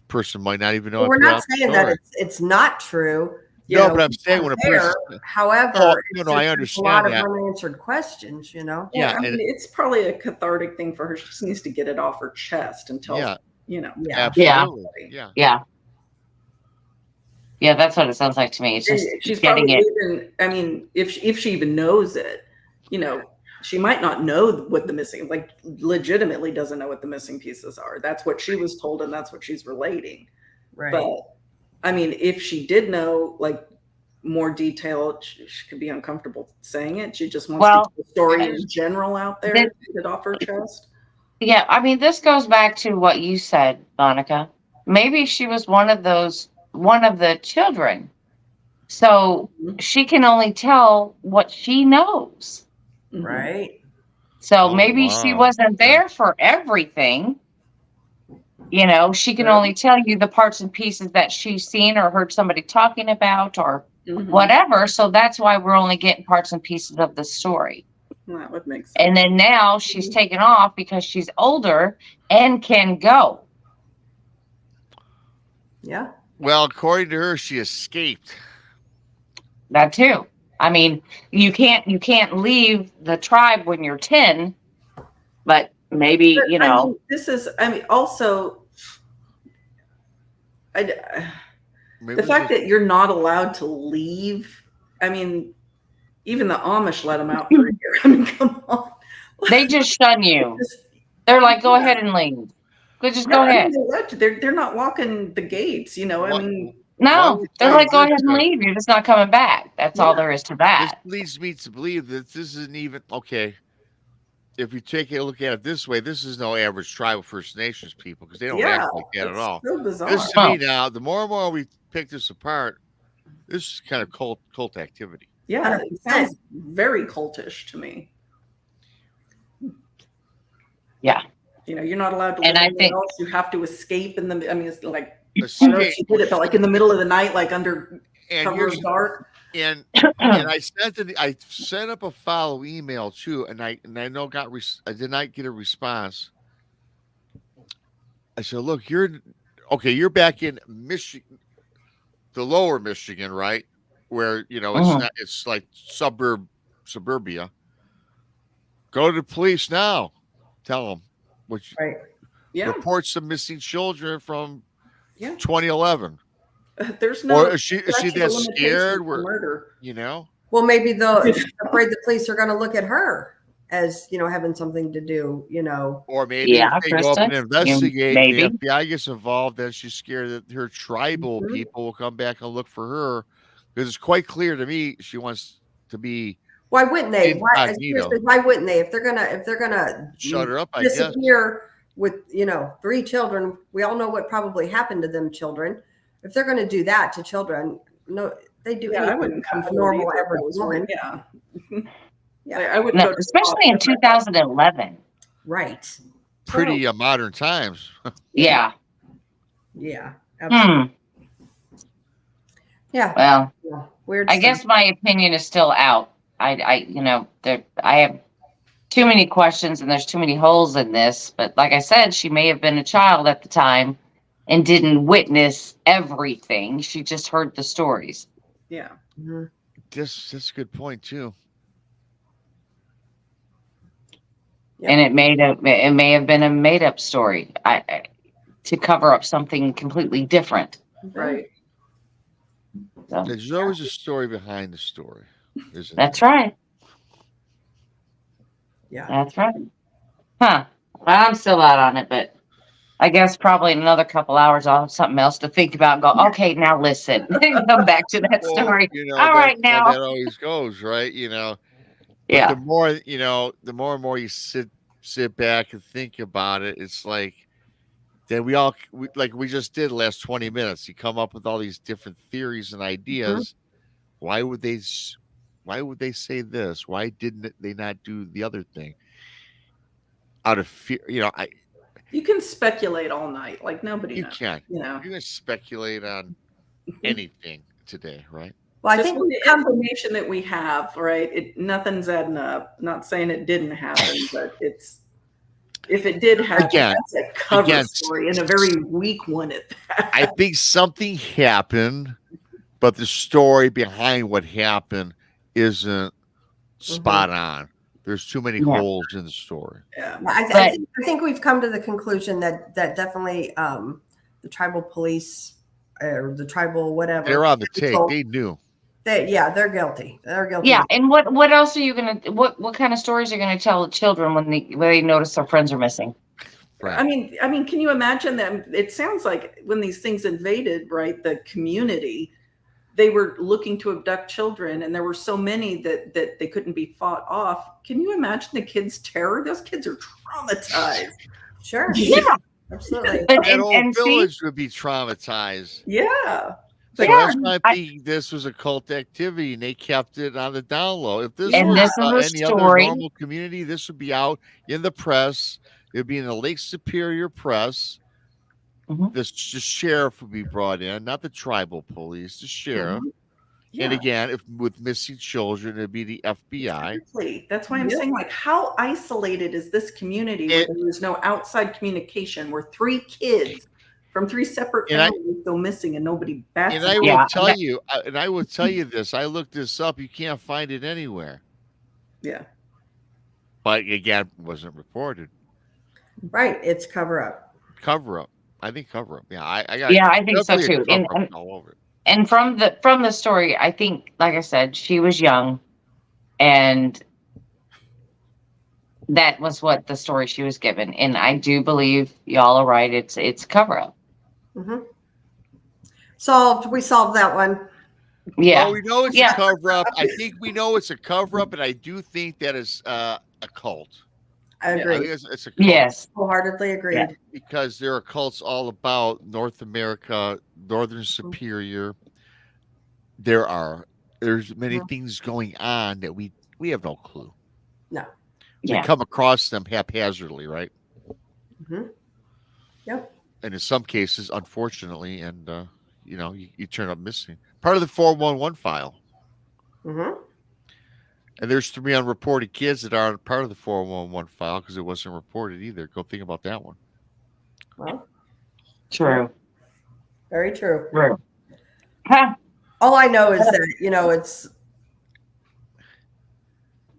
Person might not even know. Well, we're I put not out the saying that story. it's not true. No, but I'm saying when a person. However, Oh, it's no, I just a lot understand of that. unanswered questions. Yeah, I and mean, it's probably a cathartic thing for her. She just needs to get it off her chest until yeah, Yeah. absolutely. Yeah. Yeah, that's what it sounds like to me. It's just she's getting probably it. even. I mean, if she even knows it, she might not know what the missing, legitimately doesn't know what the missing pieces are. That's what she was told, and that's what she's relating. Right. But I mean, if she did know more detail, she could be uncomfortable saying it. She just wants to get the story in general out there, get it off her chest. Yeah, I mean, this goes back to what you said, Monica. Maybe she was one of the children. So she can only tell what she knows. Mhm. Right. So Oh, maybe she wow. wasn't there for everything. She can Right. only tell you the parts and pieces that she's seen or heard somebody talking about or Mhm. whatever. So that's why we're only getting parts and pieces of the story. That would make sense. And then now she's taken off because she's older and can go. Yeah. Well, according to her, she escaped. That too. I mean, you can't leave the tribe when you're 10, but maybe, But, I mean, this is. I mean, also, Maybe the fact that you're not allowed to leave. I mean, even the Amish let them out for a year. I mean, come on. they just shun you. Just- They're like, go ahead and leave. Just go I ahead. mean, they're not walking the gates. I What- mean, Why No, would they're they like, go do ahead and that? leave. You're just not coming back. That's all there is to This that. leads me to believe that this isn't even okay. If you take a look at it this way, this is no average tribal First Nations people because they don't yeah, act like that at it's all. so bizarre. This to me now, the more and more we pick this apart, this is kind of cult activity. Yeah, it 100%. sounds very cultish to me. Yeah. You're not allowed to And live I anywhere think- else. You have to escape in the. I mean, it's like I don't know if escape. she did it, but like in the middle of the night, like under And cover here's of dark. and I sent up a follow email too, and I know I did not get a response. I said, look, you're back in Michigan, the lower Michigan, right? Where it's like suburbia. Go to the police now. Tell them which Right. Yeah. report some missing children from Yeah. 2011. There's no. Or is she statute that of limitations scared? for Where murder? Well, maybe she's afraid the police are going to look at her as having something to do. Or maybe Yeah, if they go up and Krista, investigate, maybe. the FBI gets involved, then she's scared that her tribal people will come back and look for her. Because it's quite clear to me she wants to be. Why wouldn't they? incognito. Why wouldn't they? If they're gonna Shut her up, I guess. disappear with 3 children, we all know what probably happened to them children. If they're going to do that to children, no, they do. Yeah, I wouldn't come normal forward every woman. Yeah. Yeah. I wouldn't No, go to especially in 2011. Right. Pretty modern times. Yeah. Yeah. Absolutely. Yeah. Well, Yeah. Weird. I guess my opinion is still out. I have too many questions and there's too many holes in this. But like I said, she may have been a child at the time and didn't witness everything. She just heard the stories. Yeah. Mm-hmm. That's a good point too. Yep. And it may have been a made up story to cover up something completely different. Right. So, There's always a story behind the story, isn't that's there? right. Yeah. That's right. Huh. Well, I'm still out on it, but I guess probably in another couple hours I'll have something else to think about and go, okay, now listen. Come back to that Well, story. All right, now. that always goes, right? But Yeah. the more the more and more you sit back and think about it, it's like then like we just did last 20 minutes. You come up with all these different theories and ideas. Why would they say this? Why didn't they not do the other thing? Out of fear, You can speculate all night, like nobody you knows. can. You know. You can speculate on anything today, right? Well, I Just think with the information that we have, right? Nothing's adding up. Not saying it didn't happen, but if it did happen, Again, that's a cover story and a very weak one at that. I think something happened, but the story behind what happened isn't spot on. There's too many holes in the story. Yeah. I think we've come to the conclusion that definitely the tribal police or the tribal whatever. They're on the take. They knew. They're guilty. They're guilty. Yeah, and what else are you gonna what kind of stories are you gonna tell the children when they notice their friends are missing? Right. I mean, can you imagine them? It sounds like when these things invaded, right, the community, they were looking to abduct children, and there were so many that they couldn't be fought off. Can you imagine the kids' terror? Those kids are traumatized. Sure. Yeah. Absolutely. But That whole and see, village would be traumatized. Yeah. So Yeah, that's why I think this was a cult activity, and they kept it on the down low. If this And was this is a any other story- normal community, this would be out in the press. It would be in the Lake Superior press. Mhm. The sheriff would be brought in, not the tribal police, the sheriff. Yeah. And again, if with missing children, it'd be the FBI. Exactly. That's why I'm saying, like, how isolated is this community where there is no outside communication, where 3 kids from 3 separate families go missing and nobody bats And an I eye. will tell you, this. I looked this up. You can't find it anywhere. Yeah. But again, it wasn't reported. Right. It's cover up. Cover up. I think cover up. Yeah, I got. Yeah, I think so definitely a too. cover-up all over it. And from the story, I think, like I said, she was young, and that was what the story she was given. And I do believe y'all are right. It's cover up. Mm-hmm. Solved. We solved that one. Yeah. Well, we know it's a cover up. I think we know it's a cover up, and I do think that is a cult. I I agree. think it's a cult. Yes. Wholeheartedly agreed. Yeah. Because there are cults all about North America, Northern Superior. There's many things going on that we have no clue. No. We come across them haphazardly, right? Mm-hmm. Yep. and in some cases, unfortunately, and you turn up missing. Part of the 411 file. Mm-hmm. And there's 3 unreported kids that aren't part of the 411 file because it wasn't reported either. Go think about that one. Well, True. very true. True. Huh. All I know is that, it's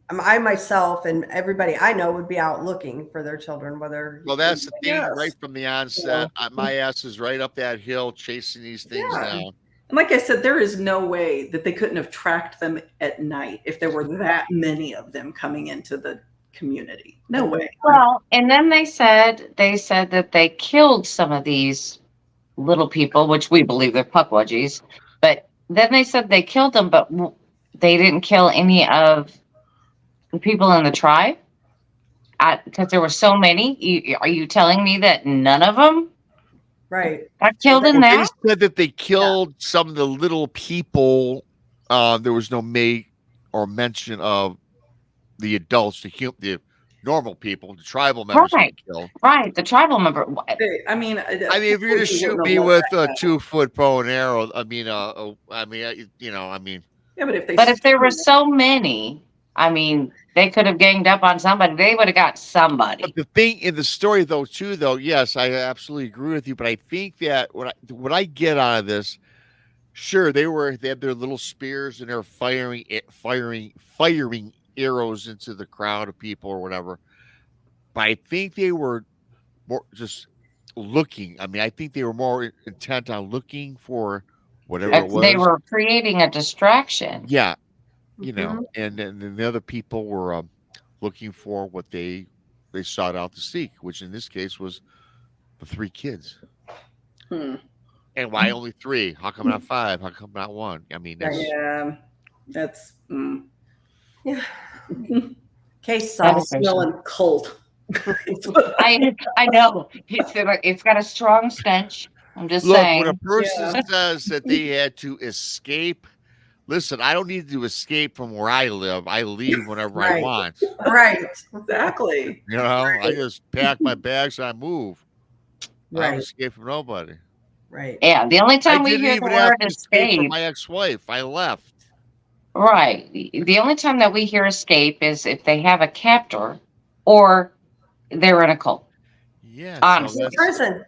I myself and everybody I know would be out looking for their children, whether. Well, that's the thing Yes. right from the onset. My ass is right up that hill chasing these things Yeah. down. And like I said, there is no way that they couldn't have tracked them at night if there were that many of them coming into the community. No way. Well, and then they said that they killed some of these little people, which we believe they're puckwudgies. But then they said they killed them, but they didn't kill any of the people in the tribe because there were so many. Are you telling me that none of them Right. got killed in Well, that? they said that they killed some of the little people. There was no or mention of the adults, the normal people, the tribal members Right. killed. Right, the tribal member. I mean, if you're gonna shoot me with a 2-foot bow and arrow, I mean, yeah, but if there were so many, I mean, they could have ganged up on somebody. They would have got somebody. But the thing in the story, though, yes, I absolutely agree with you. But I think that what I get out of this, sure, they had their little spears and they're firing arrows into the crowd of people or whatever. But I think they were more just looking. I mean, I think they were more intent on looking for whatever it was. They were creating a distraction. Yeah, and then the other people were looking for what they sought out to seek, which in this case was the 3 kids. And why only 3? How come not 5? How come not 1? I mean, that's Yeah. Case solved. smelling cult. I know. It's got a strong stench. I'm just Look, saying. when a person says that they had to escape, listen, I don't need to escape from where I live. I leave whenever I want. Right. Exactly. I just pack my bags and I move. I don't Right. escape from nobody. Right. Yeah, the only time I we didn't hear the even have word to escape from escape, my ex-wife. I left. right? The only time that we hear escape is if they have a captor or they're in a cult. Yeah. Honestly. Prison.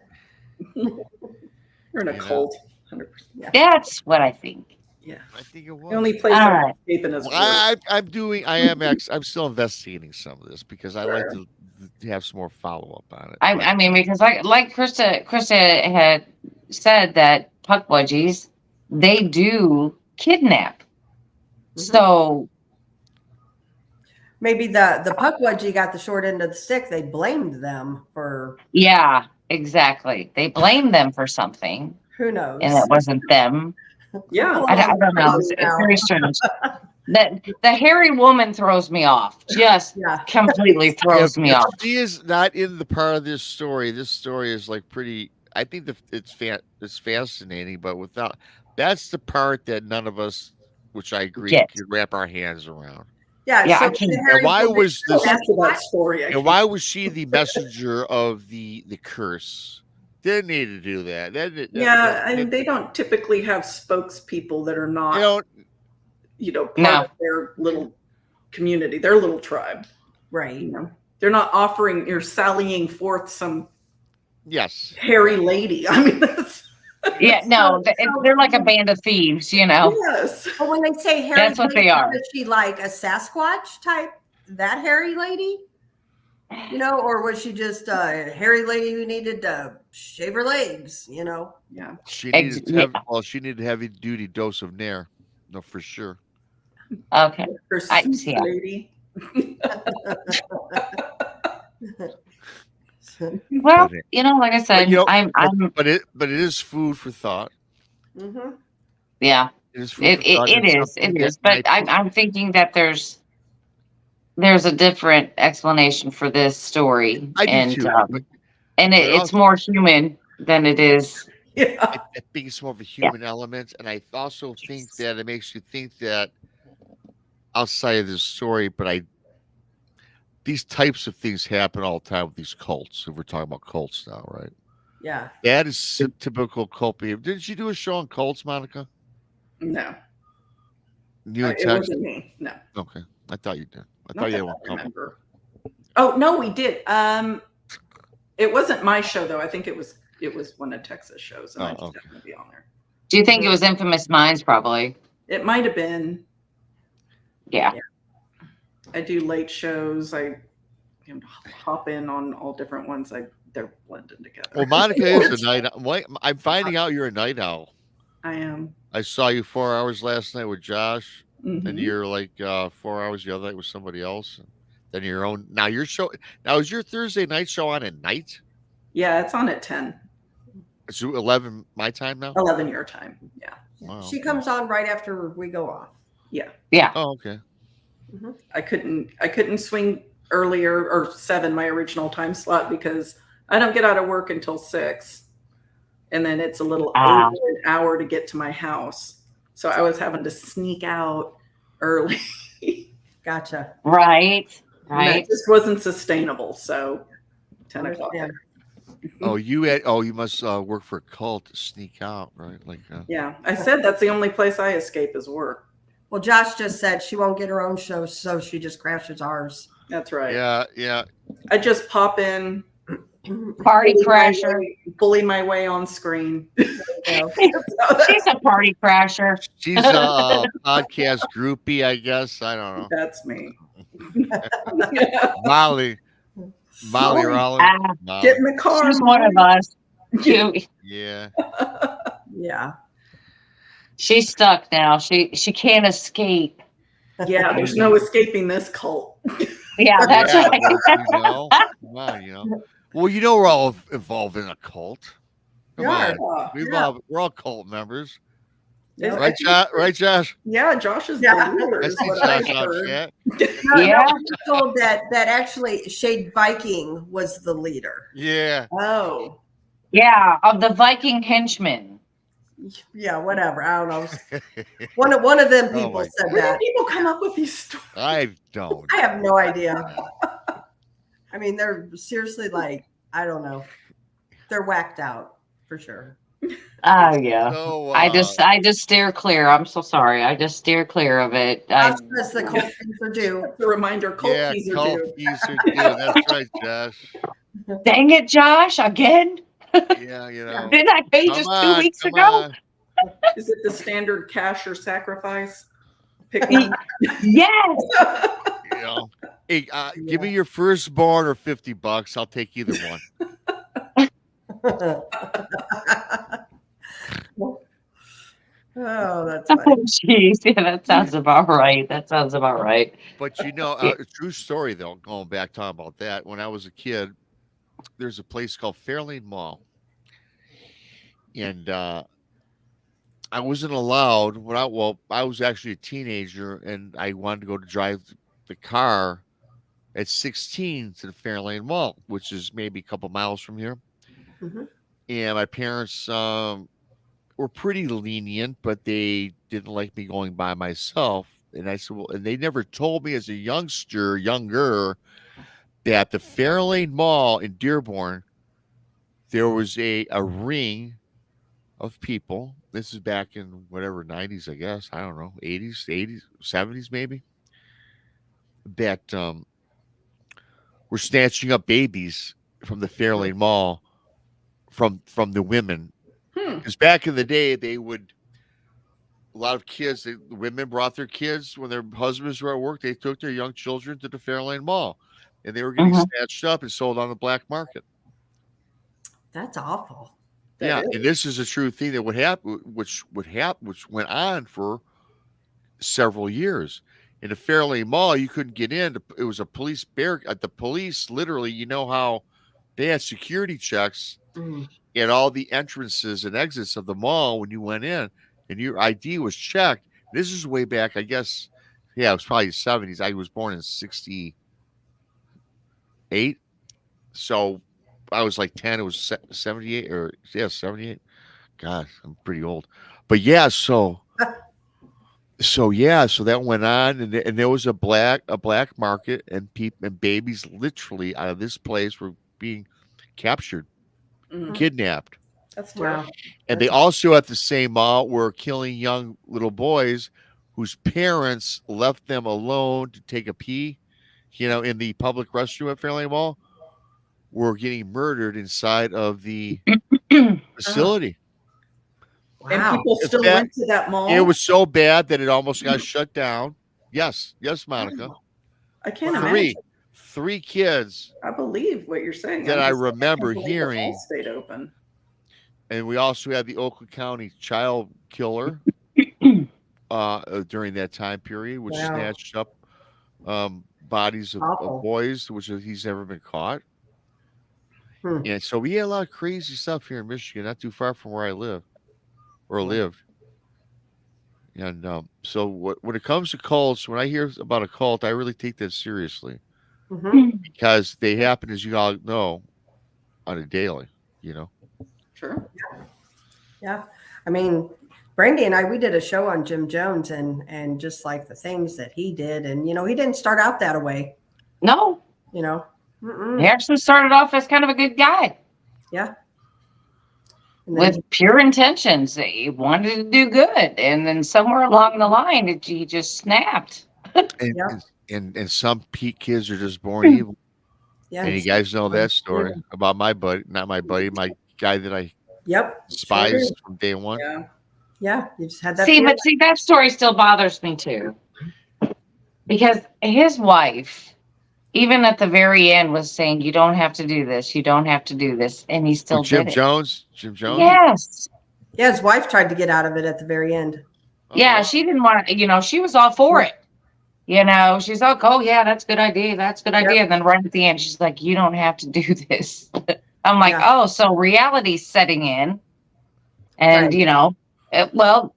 You're in a cult. 100%. Yeah. That's what I think. Yeah. I think it was. The only place All I'm right. escaping is I'm still investigating some of this because I like to have some more follow-up on it. I mean, because like Krista had said that puckwudgies, they do kidnap. So Maybe the puckwudgie got the short end of the stick. They blamed them for yeah, exactly. They blame them for something, who knows. and it wasn't them. Yeah. I don't know. It's very strange. The hairy woman throws me off. Just completely throws me off. She is not in the part of this story. This story is like pretty. I think it's fascinating, but that's the part that none of us, which I agree, could wrap our hands around. Yeah. So and why was this? After that story, and why was she the messenger of the curse? Didn't need to do that. I mean, they don't typically have spokespeople that are not, part of their little community, their little tribe. Right. They're not offering or sallying forth some hairy lady. I mean, that's they're like a band of thieves, Yes. But when they say hairy, that's what they are. Is she like a Sasquatch type? That hairy lady? Or was she just a hairy lady who needed to shave her legs? Yeah. She needed a heavy duty dose of Nair. No, for sure. Okay. Her lady. Well, like I said, but it is food for thought. Mm-hmm. Yeah, it is. It is. But I'm thinking that there's a different explanation for this story, it's more human than it is. Yeah, I think it's more of a human element, and I also think that it makes you think that outside of this story, but these types of things happen all the time with these cults. If we're talking about cults now, right? Yeah. That is typical cult behavior. Didn't you do a show on cults, Monica? No, You and it Tex? wasn't me. No, Okay. I thought you did. I not thought you that had I one couple. remember. Oh no, we did. It wasn't my show though. I think it was one of Texas shows, and I just happened to be on there. Do you think it was Infamous Minds? Probably. It might have been. Yeah. I do late shows. I hop in on all different ones. They're blending together. Well, Monica is a night owl. Wait, I'm finding out you're a night owl. I am. I saw you 4 hours last night with Josh, Mhm. and you're like 4 hours the other night with somebody else. Then your own. Now your show. Now is your Thursday night show on at night? Yeah, it's on at 10. It's 11 my time now. 11 your time. Yeah. Wow. She comes on right after we go off. Yeah. Yeah. Oh, okay. I couldn't swing earlier or 7, my original time slot, because I don't get out of work until 6. And then it's a little over an hour to get to my house. So I was having to sneak out early. Gotcha. Right. And Right. that just wasn't sustainable. So 10 o'clock. Yeah. Oh, you must work for a cult to sneak out, right? Like Yeah. I said that's the only place I escape is work. Well, Josh just said she won't get her own show, so she just crashes ours. That's right. yeah. I just pop in, Party crasher. bully my way on screen. She's a party crasher. She's a podcast groupie, I guess. I don't know. That's me. Molly Rowland. Get in the car. She's one of us. Yeah. Yeah. She's stuck now. She can't escape. Yeah, there's no escaping this cult. Yeah, that's Yeah, right. well, Well, we're all involved in a cult. Come on. We're all cult members. Yeah. Right, Josh? Right, Josh? Yeah, Josh is Yeah. the leader. I is see what I've Josh on heard. chat. Yeah. I was told that actually Shade Viking was the leader. Yeah. Oh, Yeah, of the Viking henchmen. Yeah, whatever. I don't know. One of them people my said where do that. people come up with these stories? I don't. I have no idea. I mean, they're seriously like, I don't know. They're whacked out for sure. Oh yeah. So, I just steer clear. I'm so sorry. I just steer clear of it. That's the cult things are due. The reminder, cult yeah, teaser cult do. teaser do. That's right, Josh. Dang it, Josh, again. Yeah, Didn't I pay Come just on, 2 weeks come ago? on. Is it the standard cash or sacrifice? Pick one. Yes. Hey, give me your firstborn or $50. I'll take either one. Oh, that's Oh, funny. jeez. Yeah, that sounds about right. But a true story though, going back talking about that. When I was a kid, there's a place called Fairlane Mall, and I wasn't allowed. I was actually a teenager, and I wanted to go to drive the car at 16 to the Fairlane Mall, which is maybe a couple miles from here. Mhm. And my parents were pretty lenient, but they didn't like me going by myself. And I said, well, and they never told me as a younger, that the Fairlane Mall in Dearborn, there was a ring of people. This is back in whatever 90s, I guess. I don't know, 80s, 70s maybe. That were snatching up babies from the Fairlane Mall from the women. Because back in the day, a lot of kids, the women brought their kids when their husbands were at work. They took their young children to the Fairlane Mall, and they were getting snatched up and sold on the black market. That's awful. Yeah, and this is a true thing that would happen, which went on for several years. In the Fairlane Mall, you couldn't get in. It was a police barricade. The police, literally, how they had security checks at all the entrances and exits of the mall when you went in, and your ID was checked. This is way back, I guess. Yeah, it was probably the 70s. I was born in 68. So I was like 10. It was 78 78. God, I'm pretty old. But yeah, so that went on, and there was a black market, and babies literally out of this place were being captured kidnapped. That's Wow. terrible. And they also at the same mall were killing young little boys whose parents left them alone to take a pee, in the public restroom at Fairlane Mall, were getting murdered inside of the facility. And Wow. people If still that- went to that mall. It was so bad that it almost got shut down. Yes, Monica. I can't Wow. imagine. Three kids I believe what you're saying. that I'm I just saying, remember can't believe the mall hearing. stayed open. And we also had the Oakland County child killer during that time period, which Wow. snatched up bodies of Awful. boys, which he's never been caught. Hmm. And so we had a lot of crazy stuff here in Michigan, not too far from where I live or lived. And so when it comes to cults, when I hear about a cult, I really take that seriously because they happen, as you all know, on a daily, Sure. Yeah. I mean, Brandi and I, we did a show on Jim Jones and just like the things that he did. And, he didn't start out that way, No, Mm-mm. he actually started off as kind of a good guy Yeah. And then with pure intentions. He wanted to do good. And then somewhere along the line, he just snapped. and, Yeah. and some kids are just born evil. yeah. And you guys know that story about my buddy, not my buddy, my guy that I Yep. despised from day one. Yeah. Yeah. You just had that. See, feeling. but see, that story still bothers me too. Because his wife, even at the very end, was saying, "You don't have to do this. You don't have to do this," and he still Jim did it. Jones. Yes. Yeah. His wife tried to get out of it at the very end. Oh, Yeah, wow. she didn't want to. She was all for it. She's like, "Oh yeah, that's a good idea. That's a good idea." And then right at the end, she's like, "You don't have to do this." I'm like, Yeah. "Oh, so reality's setting in," and Right. well,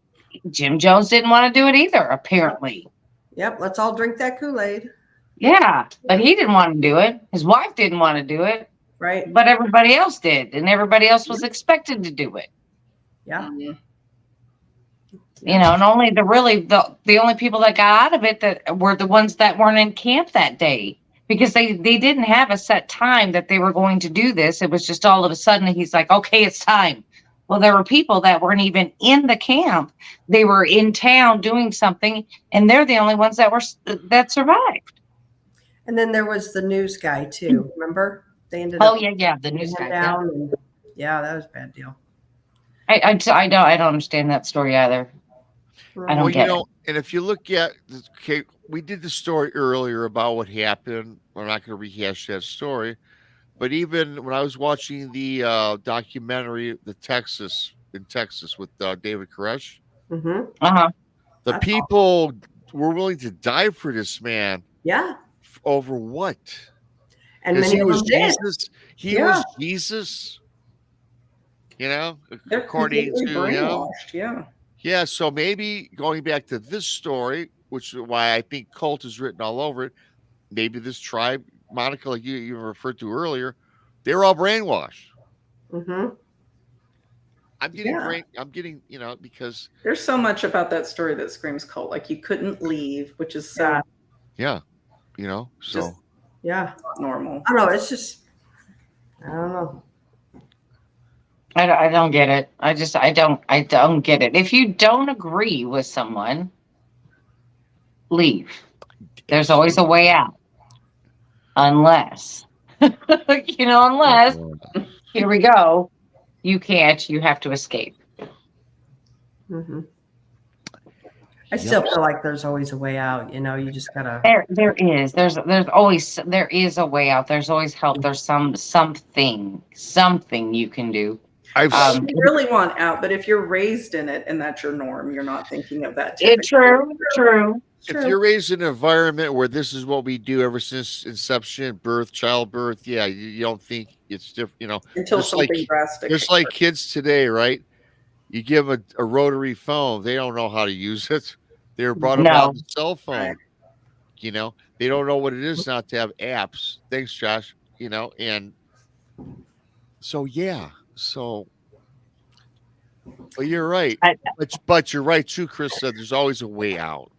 Jim Jones didn't want to do it either, apparently. Yep. Let's all drink that Kool-Aid. Yeah, but he didn't want to do it. His wife didn't want to do it, Right. but everybody else did, and everybody else was expected to do it. Yeah. And only the only people that got out of it that were the ones that weren't in camp that day, because they didn't have a set time that they were going to do this. It was just all of a sudden he's like, "Okay, it's time." Well, there were people that weren't even in the camp; they were in town doing something, and they're the only ones that survived. And then there was the news guy too. Remember? They ended Oh up yeah, the news taking guy. him Yeah. down. And, yeah, that was a bad deal. I don't understand that story either. I don't get it. And if you look at, okay, we did the story earlier about what happened. We're not going to rehash that story, but even when I was watching the documentary, in Texas with David Koresh, Uh-huh. the That's people were willing to die for this man Yeah. over what? And Because many he of was them did. Jesus. He Yeah. was Jesus. They're according completely to brainwashed. Yeah. Yeah, so maybe going back to this story, which is why I think cult is written all over it, maybe this tribe, Monica, like you referred to earlier, they were all brainwashed. Mm-hmm. I'm getting Yeah. because There's so much about that story that screams cult. Like you couldn't leave, which is so Yeah. so Just- Yeah. not normal. I don't know. It's just, I don't know. I don't get it. I don't get it. If you don't agree with someone, leave. There's always a way out. Unless, unless, here we go. You can't, you have to escape. Mm-hmm. I still feel like there's always a way out. You just gotta. There is. There's always a way out. There's always help. There's something you can do. I've You really want out, but if you're raised in it and that's your norm, you're not thinking of that. True. if you're raised in an environment where this is what we do ever since inception, birth, childbirth, yeah, you don't think it's different, Until just something like drastic. just like kids today, right? You give them a rotary phone, they don't know how to use it. They were brought up on the cell phone. Right. They don't know what it is not to have apps. Thanks, Josh. And so yeah. So, but you're right. But you're right too, Krista. There's always a way out.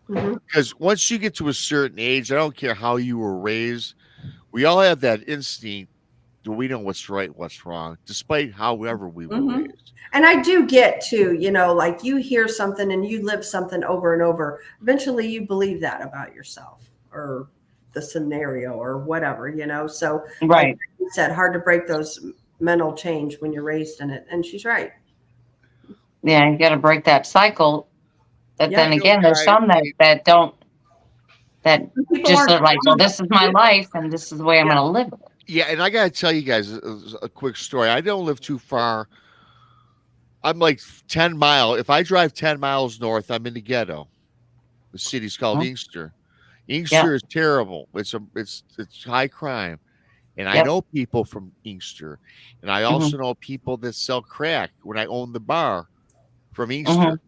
Mhm. Because once you get to a certain age, I don't care how you were raised, we all have that instinct we know what's right, what's wrong, despite however we were Mhm. raised. And I do get too, like you hear something and you live something over and over. Eventually you believe that about yourself or the scenario or whatever, So like Right. you said, hard to break those mental change when you're raised in it. And she's right. Yeah, you got to break that cycle. But Yeah. then again, there's some that don't, that People just aren't are like, well, strong this is my enough. life and this is the way I'm Yeah. going to live it. Yeah, and I gotta tell you guys a quick story. I don't live too far. I'm like 10 miles. If I drive 10 miles north, I'm in the ghetto. The city's called Mhm. Inkster. Yeah. Inkster is terrible. It's high crime. And I Yep. know people from Inkster. And I Mhm. also know people that sell crack when I own the bar from Mhm. Inkster.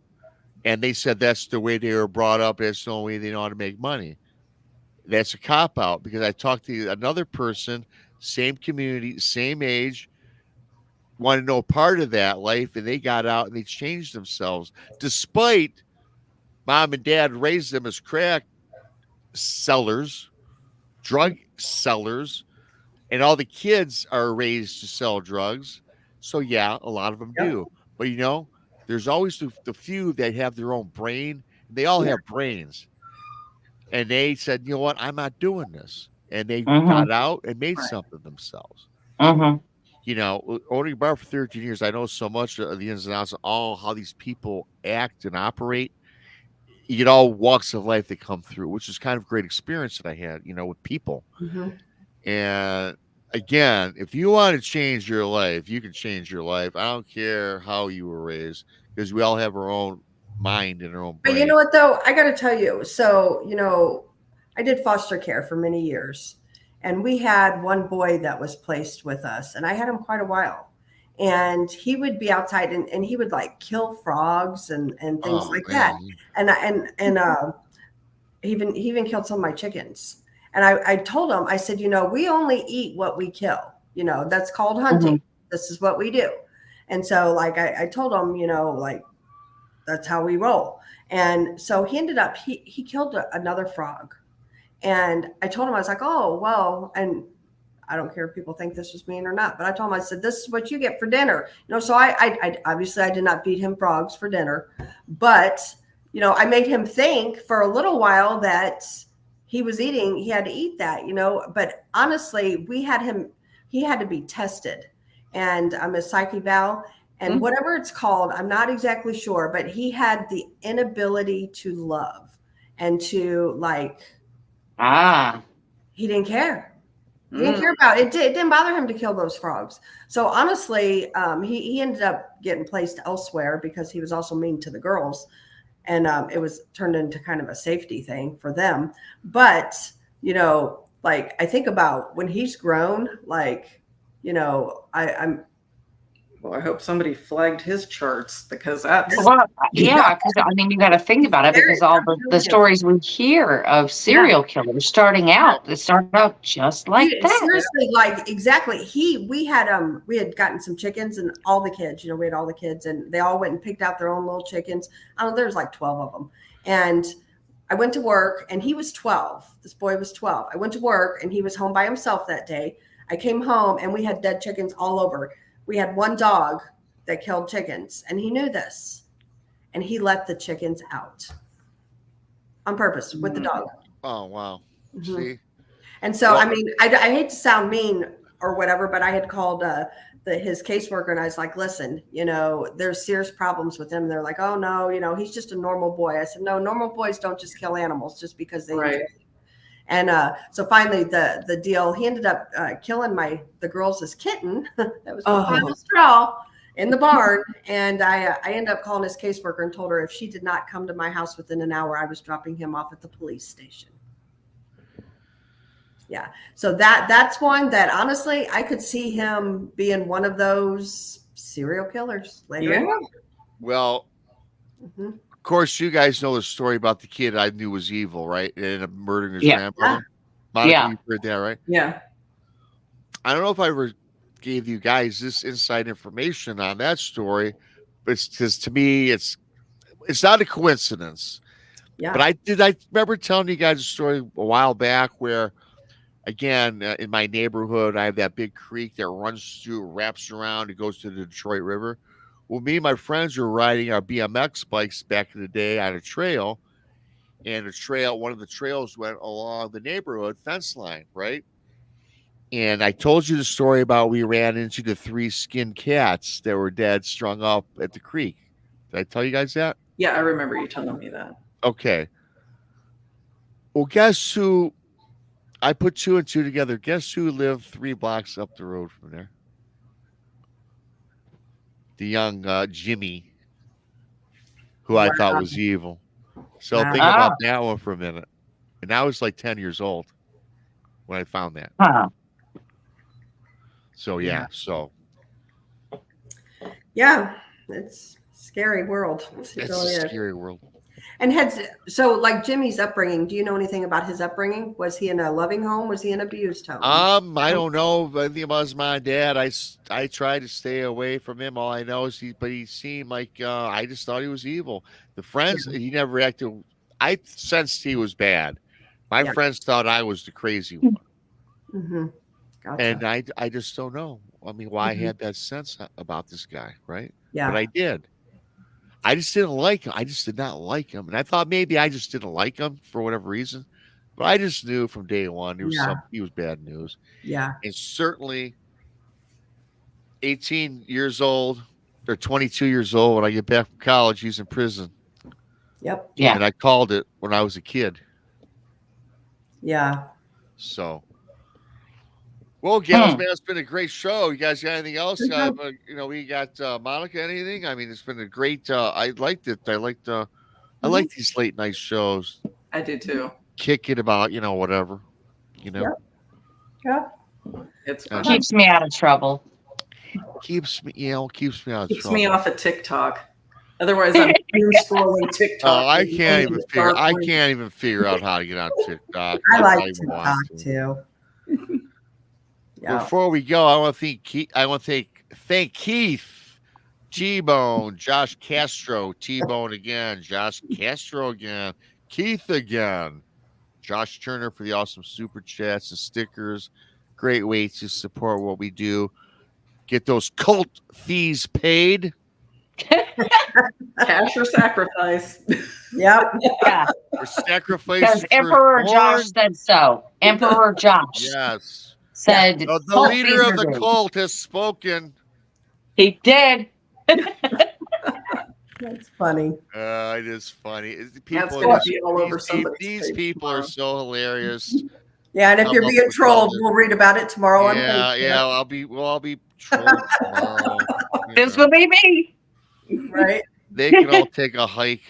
And they said that's the way they were brought up. That's the only way they know how to make money. That's a cop out because I talked to another person, same community, same age, want to know part of that life, and they got out and they changed themselves despite mom and dad raised them as crack sellers, drug sellers, and all the kids are raised to sell drugs. So yeah, a lot of them Yep. do. But there's always the few that have their own brain. They all have brains. And they said, you know what, I'm not doing this. And they Mhm. got out and made Right. something themselves. Mhm. Owning a bar for 13 years, I know so much of the ins and outs of all how these people act and operate. You get all walks of life that come through, which is kind of a great experience that I had, with people. Mhm. And again, if you want to change your life, you can change your life. I don't care how you were raised because we all have our own mind and our own But you brain. know what, though? I got to tell you. So, I did foster care for many years. And we had one boy that was placed with us. And I had him quite a while. And he would be outside and he would like kill frogs and things Oh like that. man. And he even killed some of my chickens. And I told him, I said, we only eat what we kill. That's called hunting. Mhm. This is what we do. And so, like, I told him, like, that's how we roll. And so he ended up, he killed another frog. And I told him, I was like, oh, well, and I don't care if people think this was mean or not, but I told him, I said, this is what you get for dinner. So I obviously I did not feed him frogs for dinner, but I made him think for a little while that he had to eat that, but honestly, he had to be tested, and I'm a psych eval. And whatever it's called, I'm not exactly sure, but he had the inability to love and to he didn't care. He didn't care about it. It didn't bother him to kill those frogs. So honestly, he ended up getting placed elsewhere because he was also mean to the girls. And it was turned into kind of a safety thing for them. But, I think about when he's grown, I'm Well, I hope somebody flagged his charts because that's Well, yeah, because you got to think about it because all the stories we hear of serial killers starting out, they start out just like that. Seriously, exactly. We had gotten some chickens and all the kids, we had all the kids and they all went and picked out their own little chickens. There's like 12 of them. And I went to work and he was 12. This boy was 12. I went to work and he was home by himself that day. I came home and we had dead chickens all over. We had one dog that killed chickens and he knew this and he let the chickens out on purpose with the dog. Oh, wow. Mm-hmm. See? And so, I hate to sound mean or whatever, but I had called his caseworker and I was like, listen, there's serious problems with him. They're like, oh no, he's just a normal boy. I said, no, normal boys don't just kill animals just because they enjoy it. And so finally the deal, he ended up killing the girls' kitten. That was the final straw in the barn. And I ended up calling his caseworker and told her if she did not come to my house within an hour, I was dropping him off at the police station. Yeah. So that's one that honestly, I could see him being one of those serial killers later. Yeah. Well, of course, you guys know the story about the kid I knew was evil, right? And ended up murdering his grandmother. Monica, you've heard that, right? Yeah. I don't know if I ever gave you guys this inside information on that story, but it's because to me, it's not a coincidence. Yeah. But I remember telling you guys a story a while back where again, in my neighborhood, I have that big creek that runs through, wraps around, it goes to the Detroit River. Well, me and my friends were riding our BMX bikes back in the day on a trail, and one of the trails went along the neighborhood fence line, right? And I told you the story about we ran into the 3 skinned cats that were dead, strung up at the creek. Did I tell you guys that? Yeah, I remember you telling me that. Okay. Well, guess who? I put 2 and 2 together. Guess who lived 3 blocks up the road from there? The young Jimmy, who I thought was evil. So Wow. think about that one for a minute. And I was like 10 years old when I found that. Huh. So yeah, so Yeah, it's a scary world. It it's really a is. scary world. And so like Jimmy's upbringing, do you know anything about his upbringing? Was he in a loving home? Was he an abused home? I don't know anything about his mom and dad. I tried to stay away from him. All I know is he seemed like I just thought he was evil. The friends, he never acted. I sensed he was bad. My friends thought I was the crazy one. Mm-hmm. Gotcha. And I just don't know. I mean, why I had that sense about this guy, right? Yeah. But I did. I just didn't like him. I just did not like him. And I thought maybe I just didn't like him for whatever reason. But I just knew from day one he was bad news. Yeah. And certainly 18 years old or 22 years old, when I get back from college, he's in prison. Yep. Yeah. And I called it when I was a kid. Yeah. So, well, gals, man, it's been a great show. You guys got anything else? We got Monica. Anything? I mean, it's been a great. I liked it. I like these late night shows. I do too. Kick it about whatever. Yeah. It's fun. Keeps me out of trouble. Keeps me out of Keeps trouble. me off of TikTok. Otherwise, I'm doom scrolling TikTok. Oh, I can't even figure out how to get on TikTok. I like don't even want TikTok too. Yeah. Before we go, I want to thank Keith, T-Bone, Josh Castro, T-Bone again, Josh Castro again, Keith again, Josh Turner for the awesome super chats and stickers. Great way to support what we do. Get those cult fees paid. Cash or sacrifice. Yep. Yeah. Or sacrifice. Because Emperor Josh said so. Emperor Josh Yes. said The cult leader fees of are the due. cult has spoken. He did. That's funny. It is funny. That's gonna be all over somebody's These page people are so hilarious. Yeah, and if you're Come up being with trolled, something. we'll read about it tomorrow on Facebook. We'll all be trolled tomorrow. This will be me. Right? They can all take a hike.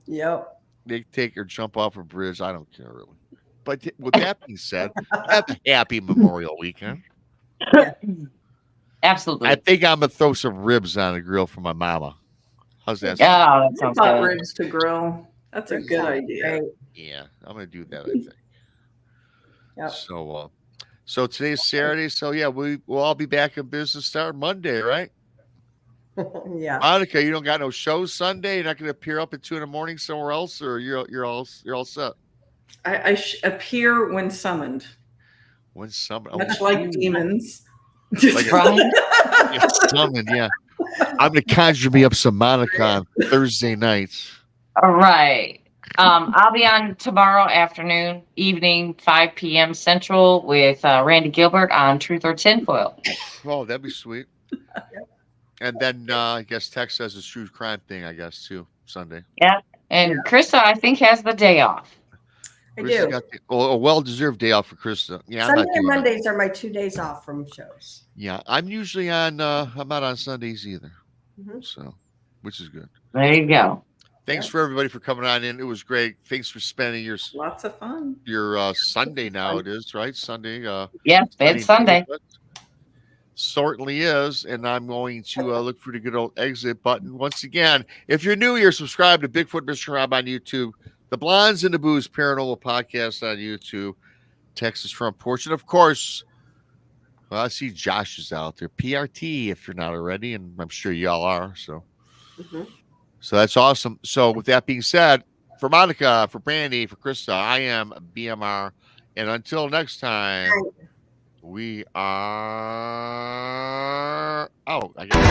Yep. They take or jump off a bridge. I don't care really. But with that being said, have a happy Memorial weekend. Absolutely. I think I'm gonna throw some ribs on the grill for my mama. How's that? Oh, that I sounds bought good. ribs to grill. That's a good idea. Great. Yeah, I'm gonna do that. I think. Yep. So today's Saturday. So yeah, we'll all be back in business starting Monday, right? Yeah. Monica, you don't got no shows Sunday. You're not gonna appear up at 2 a.m. somewhere else, or you're all set. I appear when summoned, When summer, much like demons. Like- Right? yeah, summoned, yeah. I'm gonna conjure me up some Monica on Thursday nights. All right. I'll be on tomorrow evening, 5 p.m. Central with Randy Gilbert on Truth or Tinfoil. Oh, that'd be sweet. And then I guess Tex has a true crime thing, I guess, too, Sunday. And Krista, I think, has the day off. I Krista's do. got a well-deserved day off for Krista. Yeah, I'm Sunday not and doing that. Mondays are my 2 days off from shows. Yeah, I'm usually on. I'm not on Sundays either, Mhm. so which is good. There you go. Thanks for everybody for coming on in. It was great. Thanks for spending your Lots of fun. Sunday. Now it is right Sunday. Yep, it's Sunday. Certainly is, and I'm going to look for the good old exit button once again. If you're new here, subscribe to Bigfoot Mr. Rob on YouTube, the Blondes and the Booze Paranormal Podcast on YouTube, Texas Front Porch, and of course, I see Josh is out there. PRT, if you're not already, and I'm sure y'all are. So, so that's awesome. So, with that being said, for Monica, for Brandi, for Krista, I am BMR, And until next time, we are out. I guess.